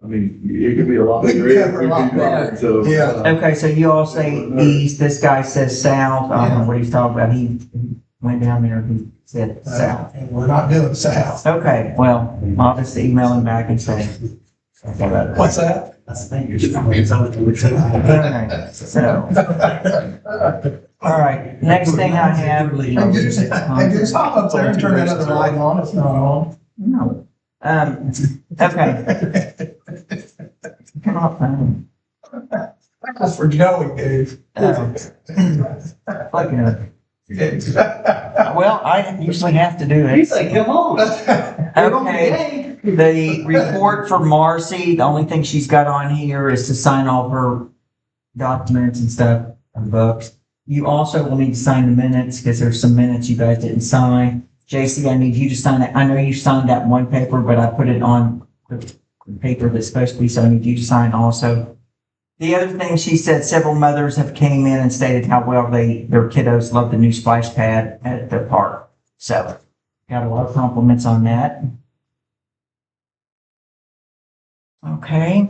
it could be a lot We could bigger. cover a lot bigger. So. Yeah. Okay, so you all say east, this guy says south, I don't know what he's talking about, he went down there and he said south. And we're not doing south. Okay, well, I'll just email him back and say. What's that? That's the thing, you're just, it's all the Alright, so, alright, next thing I have. And just hop up there and turn that other light on, it's not on. No, okay. Come on, That's for Joey, dude. look at it. Well, I usually have to do it. He's like, come on. Okay, the report for Marcy, the only thing she's got on here is to sign all her documents and stuff, and books. You also will need to sign the minutes, because there's some minutes you guys didn't sign. JC, I need you to sign it. I know you signed that one paper, but I put it on the paper that's supposed to be, so I need you to sign also. The other thing, she said several mothers have came in and stated how well their kiddos love the new splash pad at the park. So, got a lot of compliments on that. Okay.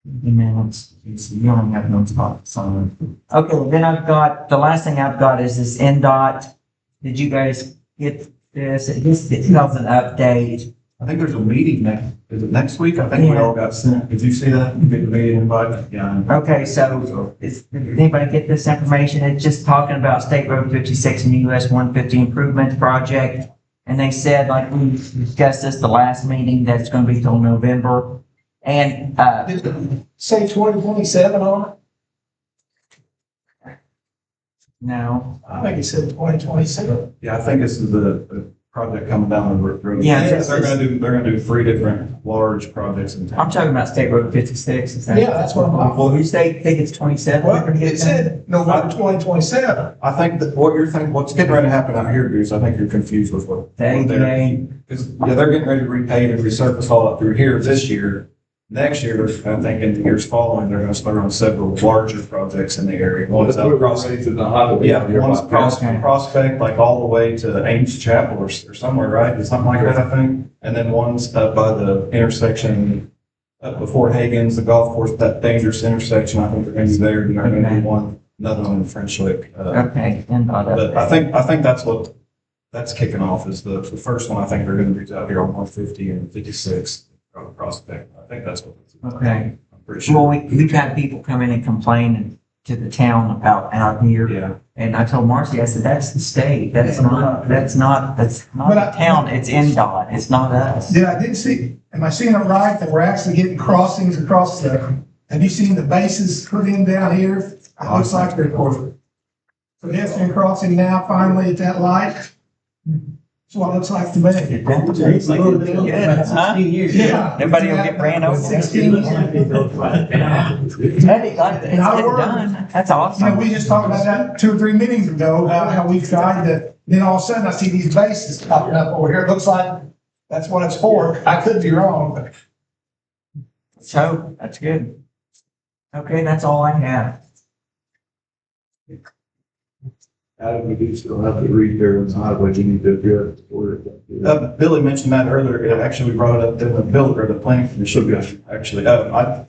Minutes. You only have no spots on. Okay, then I've got, the last thing I've got is this NDOT. Did you guys get this? It tells an update. I think there's a meeting is it next week? I think we all got sent. Did you see that? You get the meeting invite? Yeah. Okay, so did anybody get this information? It's just talking about State Road 56 and US 150 improvement project. And they said, like we discussed this the last meeting, that's gonna be till November. And, Did it say 2027 on it? No. I think he said 2027. Yeah, I think this is the project coming down the road. Yeah, They're gonna do 3 different large projects in town. I'm talking about State Road 56. Is that? Yeah, that's what I'm talking Well, you say, think it's 27? Well, it said November 2027. I think that what you're thinking, what's getting ready to happen out here, Goose, I think you're confused with what they're, because, yeah, they're getting ready to repaint and resurface all up through here this year. Next year, I think in the years following, they're gonna start on several larger projects in the area. One is out across, yeah, one's across Prospect, like all the way to Ames Chapel or somewhere, right? Something like that, I think. And then one's up by the intersection up before Hagen's, the golf course, that dangerous intersection. I think they're gonna be there, and they're gonna do another one in French Lick. Okay. But I think that's what, that's kicking off is the first one. I think they're gonna do out here on 150 and 56 Prospect. I think that's what it's about. Okay. I'm pretty sure. Well, we've had people come in and complain to the town about out here. Yeah. And I told Marcy, I said, that's the state. That's not But the town. It's NDOT. It's not us. Yeah, I did see, am I seeing it right, that we're actually getting crossings across have you seen the bases put in down here? It looks like they're for pedestrian crossing now, finally at that light. That's what it looks like to me. It's like it's been about 16 years. Yeah. Nobody will get ran over. 16 years. It's done. That's You know, awesome. we just talked about that 2 or 3 meetings ago, how we tried to, then all of a sudden I see these bases popping up over here. It looks like that's what it's for. I could be wrong, but So, that's good. Okay, that's all I have. Adam, we do still have to read there on the highway, you need to address for it. Billy mentioned that earlier. Actually, we brought it up in the bill or the planning commission. Actually,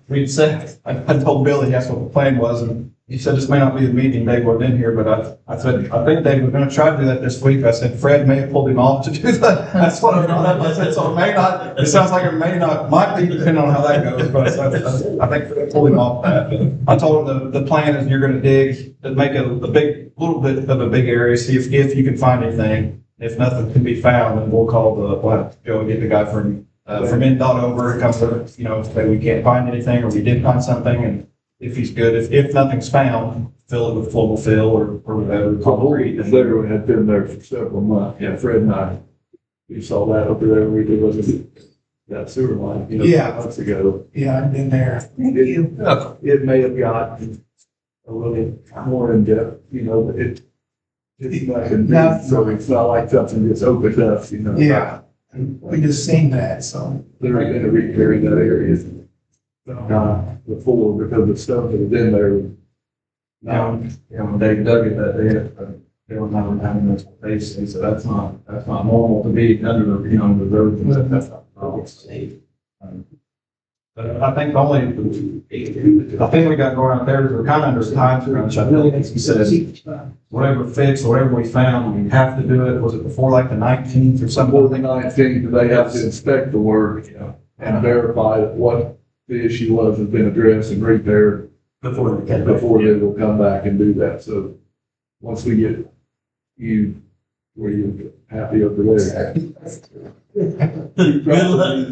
we said, I told Billy that's what the plan was, and he said this may not be the meeting. Dave wasn't in here, but I said, I think Dave was going to try to do that this week. I said Fred may have pulled him off to do that. That's what I brought up. I said, so it may not, it sounds like it may not, might be depending on how that goes, but I think Fred pulled him off that. But I told him the plan is you're going to dig, to make a little bit of a big area, see if you can find anything. If nothing can be found, then we'll we'll have to go and get the guy from NDOT over and come to, say we can't find anything or we did find something, and if he's good, if nothing's found, fill it with flowable fill or whatever. Concrete. There had been there for several months. Yeah. Fred and I, we saw that over there, we did, that sewer line, Yeah. months ago. yeah, I've been there. It may have gotten a little more in depth, but it's nothing No. big, so it's not like something that's opened up, Yeah, we just seen that, so. There had been a repair in that area. Before, because the stuff that was in there. When Dave dug it that day, there was not having this space, so that's not normal to be under the road and stuff. That's not normal. But I think the thing we got going out there is we're kind of under time crunch. I think he said, whatever fixed, whatever we found, we have to do it. Was it before like the 19th or something? Before the 19th, they have to inspect the work and verify that what the issue was has been addressed and repaired before they will come back and do that. So once we get you, where you're happy over there. You probably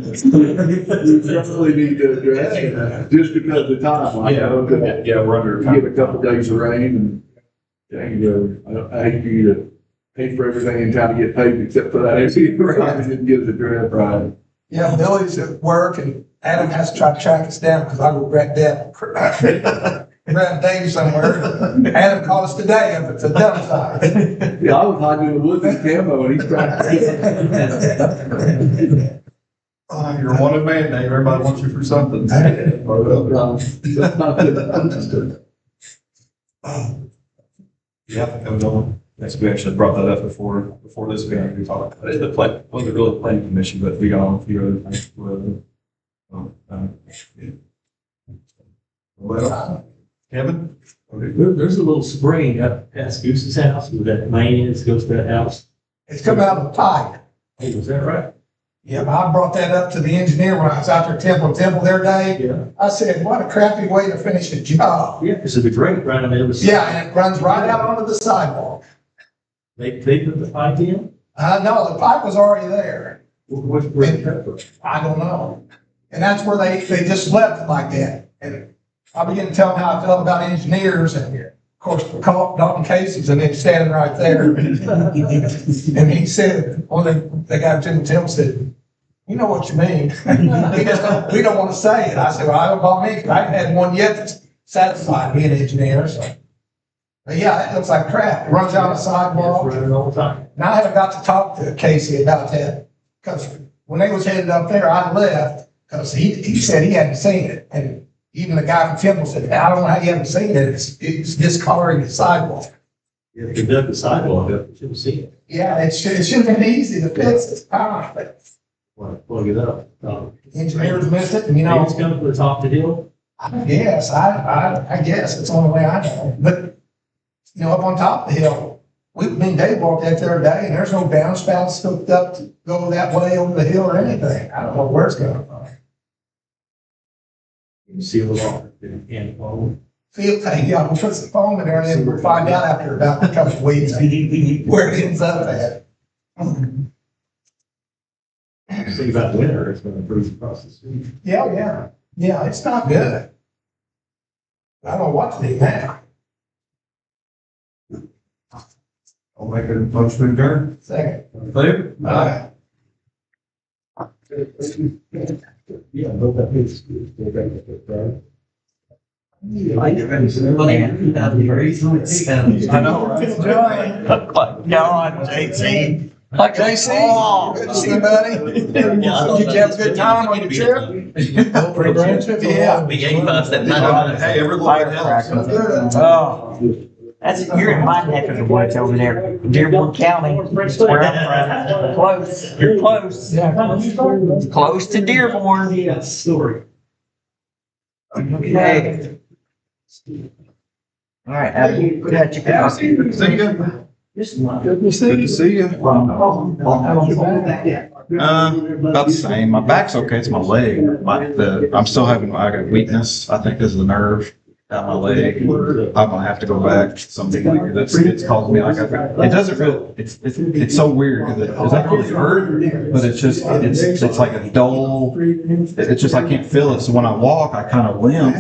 need to address it, just because of the time. Yeah, we're under You get a couple days of rain and, I hate for you to pay for everything in town to get paid except for that. Right. Didn't get the draft right. Yeah, Billy's at work and Adam has to try to track us down because I regret that. Grab Dave somewhere. Adam called us today if it's a dump site. Yeah, I was hiding in the woods in camo and he's trying to. You're a wanted man, Dave. Everybody wants you for something. Yeah, I think that was all. Next, we actually brought that up before this meeting. We talked about it. The plan wasn't really a planning commission, but we got on a few other things. Yeah. What else? Kevin? There's a little spring up at Goose's house where that main is, goes to that house. It's coming out of a pipe. Hey, was that right? Yeah, but I brought that up to the engineer when I was out there Temple there, Dave. Yeah. I said, what a crappy way to finish a job. Yeah, because of the grate right on the other side. Yeah, and it runs right out onto the sidewalk. They put the pipe in? No, the pipe was already there. Where's it come from? I don't know. And that's where they just left it like that. And I began to tell them how I felt about engineers, and of course, Don Casey's and then standing right there. And he said, the guy, Tim said, you know what you mean. We don't want to say it. I said, well, I don't call me, 'cause I haven't had one yet that's satisfied me, an engineer, so. But yeah, it looks like crap. It runs out of the sidewalk. Now I haven't got to talk to Casey about that, because when they was headed up there, I left, because he said he hadn't seen it. And even the guy from Temple said, I don't know how you haven't seen it. It's discoloring the sidewalk. If you conduct the sidewalk up, you shouldn't see it. Yeah, it should have been easy to fix it. But Plug it up. engineers missed it, and Maybe it's coming from the top of the hill. I guess, I guess it's the only way I know. But, up on top of the hill, Dave walked out there today, and there's no downspouts hooked up to go that way over the hill or anything. I don't know where it's going from. You seal it off. And foam. Yeah, we'll put some foam in there, and then we'll find out after about a couple of weeks where it ends up at. Think about winter, it's going to freeze across the street. Yeah, it's not good. I don't know what to do now. I'll make a motion to adjourn. Second. Favor? Aye. Yeah, both that is. I know, right? Like God, JC. Like JC. Good to see you, buddy. Did you have a good time on your trip? Yeah. Be 85 that night. Hey, everybody else. Oh, that's, you're in my neck of the woods over there, Dearborn County. That's where I'm from. Close, you're close. Close to Dearborn. Yeah, story. Okay. All right, Abby, go ahead, you can. See you. This is my. Good to see you. About the same. My back's okay. It's my leg. I'm still having, I got weakness. I think this is the nerve down my leg. I'm gonna have to go back. Something like that. It's causing me like it doesn't really. It's so weird because it doesn't really hurt, but it's like a dull. It's just I can't feel it. So when I walk, I kind of limp.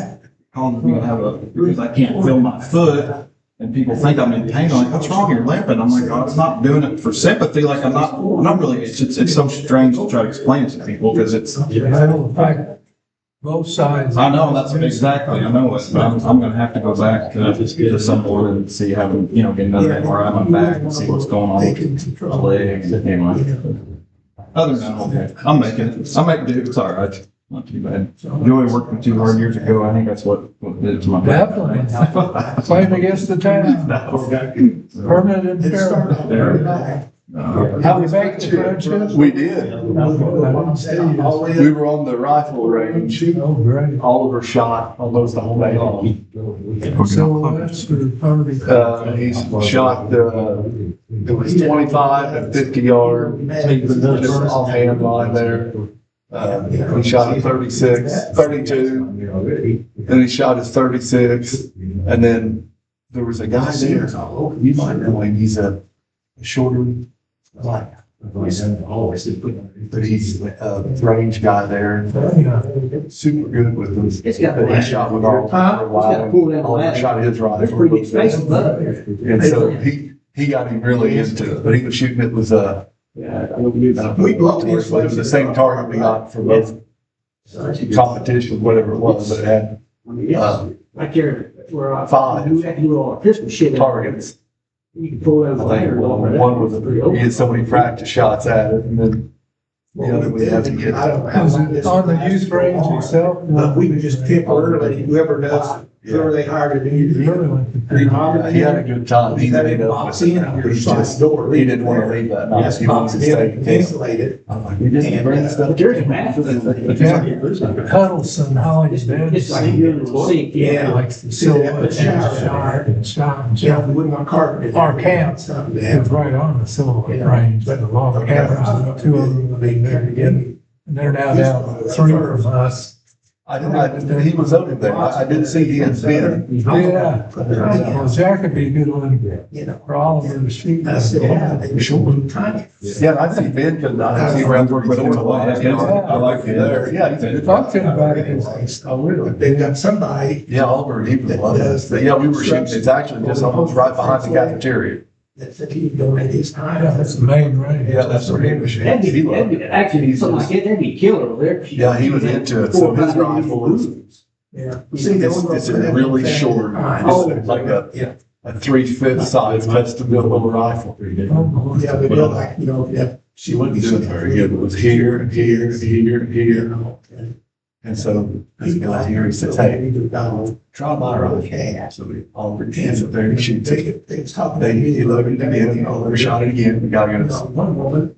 Because I can't feel my foot. And people think I'm in pain. I'm like, what's wrong? You're limping. I'm like, oh, it's not doing it for sympathy. Like I'm not really. It's so strange to try to explain it to people because it's. Both sides. I know that's exactly. I know it. But I'm going to have to go back to someone and see how get another MRI on my back and see what's going on with my legs. Anyway, other than that, okay. I'm making it. I make do. It's all right. Not too bad. Joey worked for 2 hard years ago. I think that's what did it to my back. Definitely. Playing against the town. Permanent impairment. How we make the friendship? We did. We were on the rifle range. Oh, great. Oliver shot almost the whole day long. Sylvester Purdy. He's shot, it was 25 and 50 yard, just offhand line there. He shot a 32, then he shot his 36, and then there was a guy there, you might know him, he's a shorter, like, but he's a range guy there, super good with him. But he shot with all for a while, and shot his rifle. And so he got him really into it, but he was shooting it with it was the same target we got for both competition, whatever it was, but it had 5 targets. You can pull out I think one was, he had so many practice shots at it, and then the other we had to get. Is it on the youth range itself? We would just pick early, whoever does, whoever they hire to do. He had a good time. He made up. He didn't want to leave that night. He wanted to stay. Insulated. He didn't bring stuff. Huddleston, Holly's been. It's like you're in the sink. Yeah. Like the Silhouette shot. Yeah, we wouldn't want carpet. Our camp is right on the Silhouette range, but a lot of cameras, 2 of them, they're now down 3 from us. He was over there. I did see him then. Yeah. Well, Jack would be a good one for Oliver to shoot. I said, yeah, they were short, tiny. Yeah, I see Ben, cause I see around where he's I like you there. Yeah, he's a good. Talk to him about it. Oh, really? They've got somebody Yeah, Oliver, he was loving it. But yeah, we were shooting, it's actually just almost right behind the cafeteria. that said he would donate his time. Yeah, that's the main range. Yeah, that's where he was shooting. That'd be, actually, something like that, that'd be killer over there. Yeah, he was into it, so his rifle is, Yeah. it's a really short, it's like a 3/5 size custom built little rifle. Yeah, they built like, you know, yeah. She wasn't doing very good, it was here, here, here, here. And so this guy here, he says, hey, try my rifle. So we all hands up there and he shoots it. He loaded it again, he Oliver shot it again, the guy goes, One woman,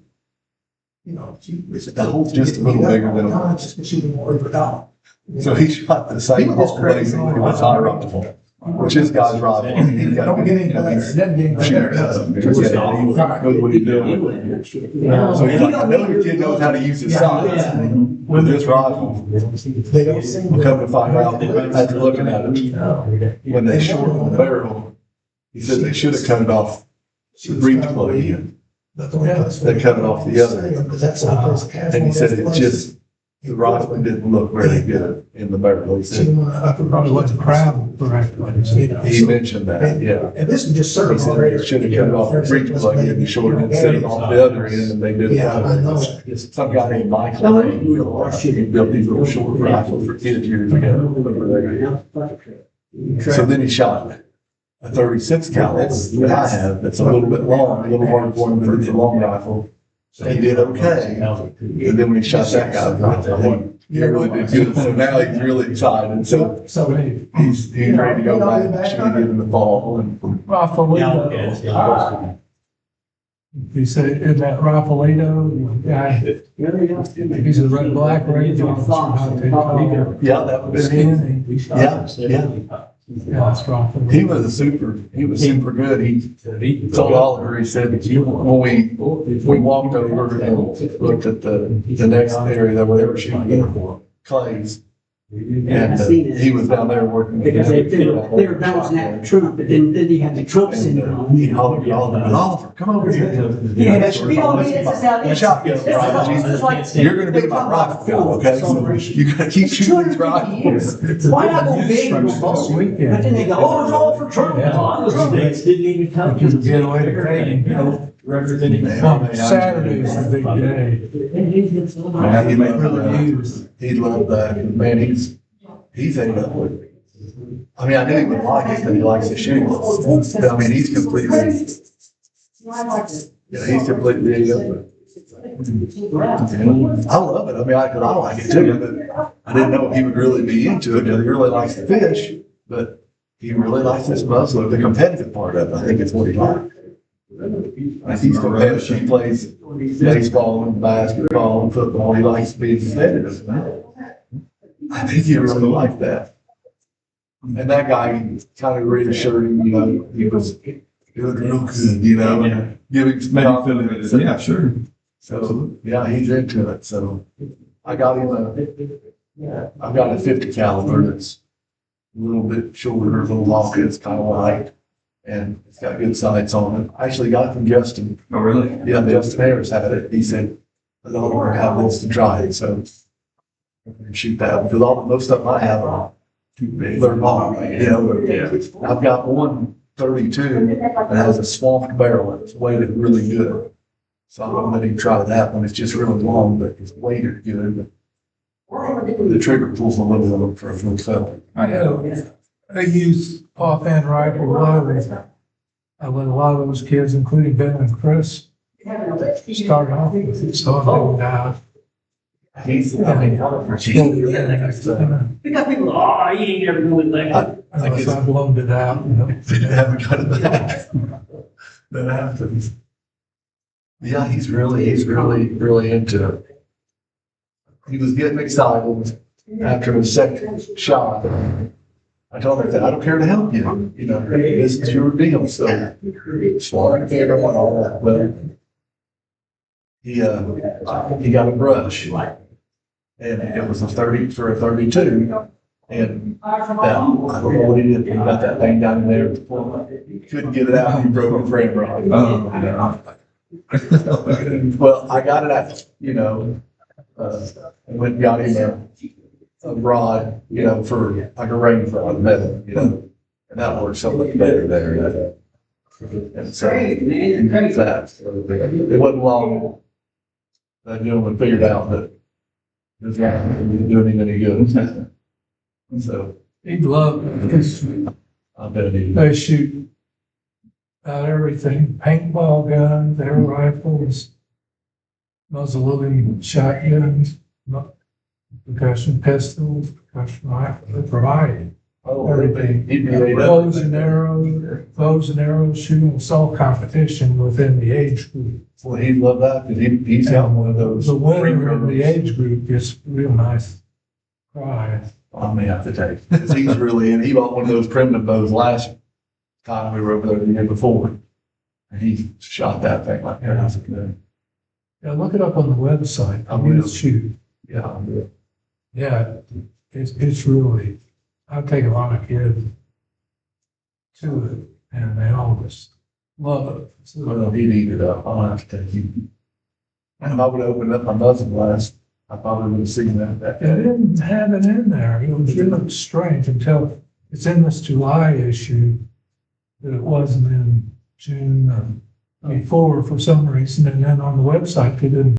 you know, she was. the hole's just a little bigger than a. Just because she didn't worry about. So he shot the same hole blazing with his high rifle, which this guy's rifle. Don't get into that. Knows what he's doing. So he's like, I know your kid knows how to use his sights with this rifle. They don't seem. We'll come to find out, after looking at it, when they shortened the barrel, he said they should have cut it off the breech plug end. They cut it off the other end. And he said it just, the rifle didn't look very good in the barrel. He said, Probably wasn't traveled correctly. he mentioned that, yeah. And this is just He certain. said they should have cut it off the breech plug end and shortened it, set it off the other end, and they did it. Yeah, I know. Some guy named Michael, he built these little short rifles for kids years ago. So then he shot a 36 caliber that I have, that's a little bit long, a little hard for him for the long rifle. So he did okay. And then when he shot that guy, he really did good. So now he's really excited. So he's ready to go back and shoot again in the fall. And Rafaelito. You say, in that Rafaelito guy, he's a red black ranger. yeah, that would be him. Yeah, yeah. Yeah, that's Rafaelito. He was super good. He told Oliver, he said, when we walked over and looked at the next area that we were shooting, Clay's, and he was down there working. Because they were bouncing that trunk, but then he had the trunk syndrome. He hollered, Oliver, come over here. Yeah, you know, this is how it is. Shotgun, right? You're gonna be my rifle guy, okay? So you gotta keep shooting these rifles. Why not go big and go boss? But then they go, oh, it's all for trunk. Didn't even come. Get away to training, you know. Saturday is the big day. Man, he loved that. Man, he's ate up with it. I mean, I knew he would like it, but he likes to shoot. I mean, he's completely ate up with it. I love it. I mean, I like it too, but I didn't know if he would really be into it, because he really likes to fish, but he really likes this muzzler, the competitive part of it. I think it's what he likes. Like he's competitive, he plays baseball and basketball and football, he likes to be competitive. I think he really liked that. And that guy kind of reassured him, you know, he was doing real good, you know, and giving some confidence. Yeah, sure. So, yeah, he's into it, so I got him I've got a 50 caliber that's a little bit shorter, a little longer, it's kind of light. And it's got good sights on it. I actually got it from Justin. Oh, really? Yeah, Justin Harris had it. He said, I don't know how this to try it, so I'm gonna shoot that, because most of them I have are too big. They're long, you know. I've got one 32 that has a swamped barrel and it's weighted really good. So I'm gonna let him try that one. It's just really long, but it's weighted good. The trigger pulls a little bit for a full fellow. I know. They use offhand rifle loaders. I let a lot of those kids, including Ben and Chris, start off with it, so if they would die. We got people, oh, you ain't never doing that. I've loaned it out. You know. Haven't got it back. That happens. Yeah, he's really into it. He was getting excited after his second shot. I told him that I don't care to help you. You know, this is your deal. So, swallowing the everyone, all that. But he got a brush. And it was a 30 for a 32. And that, I don't know what he did, he got that thing down in there, couldn't get it out, he broke the frame rod. Well, I got it out, and went and got him a rod, for like a rain rod, metal, and that works so much better there. And so, it wasn't long, that gentleman figured out that this guy wasn't doing him any good. So, He'd love because I bet he. they shoot about everything, paintball guns, air rifles, muzzle-loading shotguns, percussion pistols, percussion rifles, they provide everything. Bows and arrows, shooting assault competition within the age group. Well, he'd love that, because he's got one of those. The winner of the age group gets real nice prize. I may have to take, because he's really, and he bought one of those primitive bows last time we were over there the year before. And he shot that thing like that. That's good. Yeah, look it up on the website. I will. Shoot. Yeah. Yeah, it's really, I take a lot of kids to it, and they all just love it. So, Well, he'd eat it up. I'll have to take him. And if I would have opened up my muzzle glass, I probably would have seen that. I didn't have it in there. It was really strange until it's in this July issue that it wasn't in June or before for some reason. And then on the website, they didn't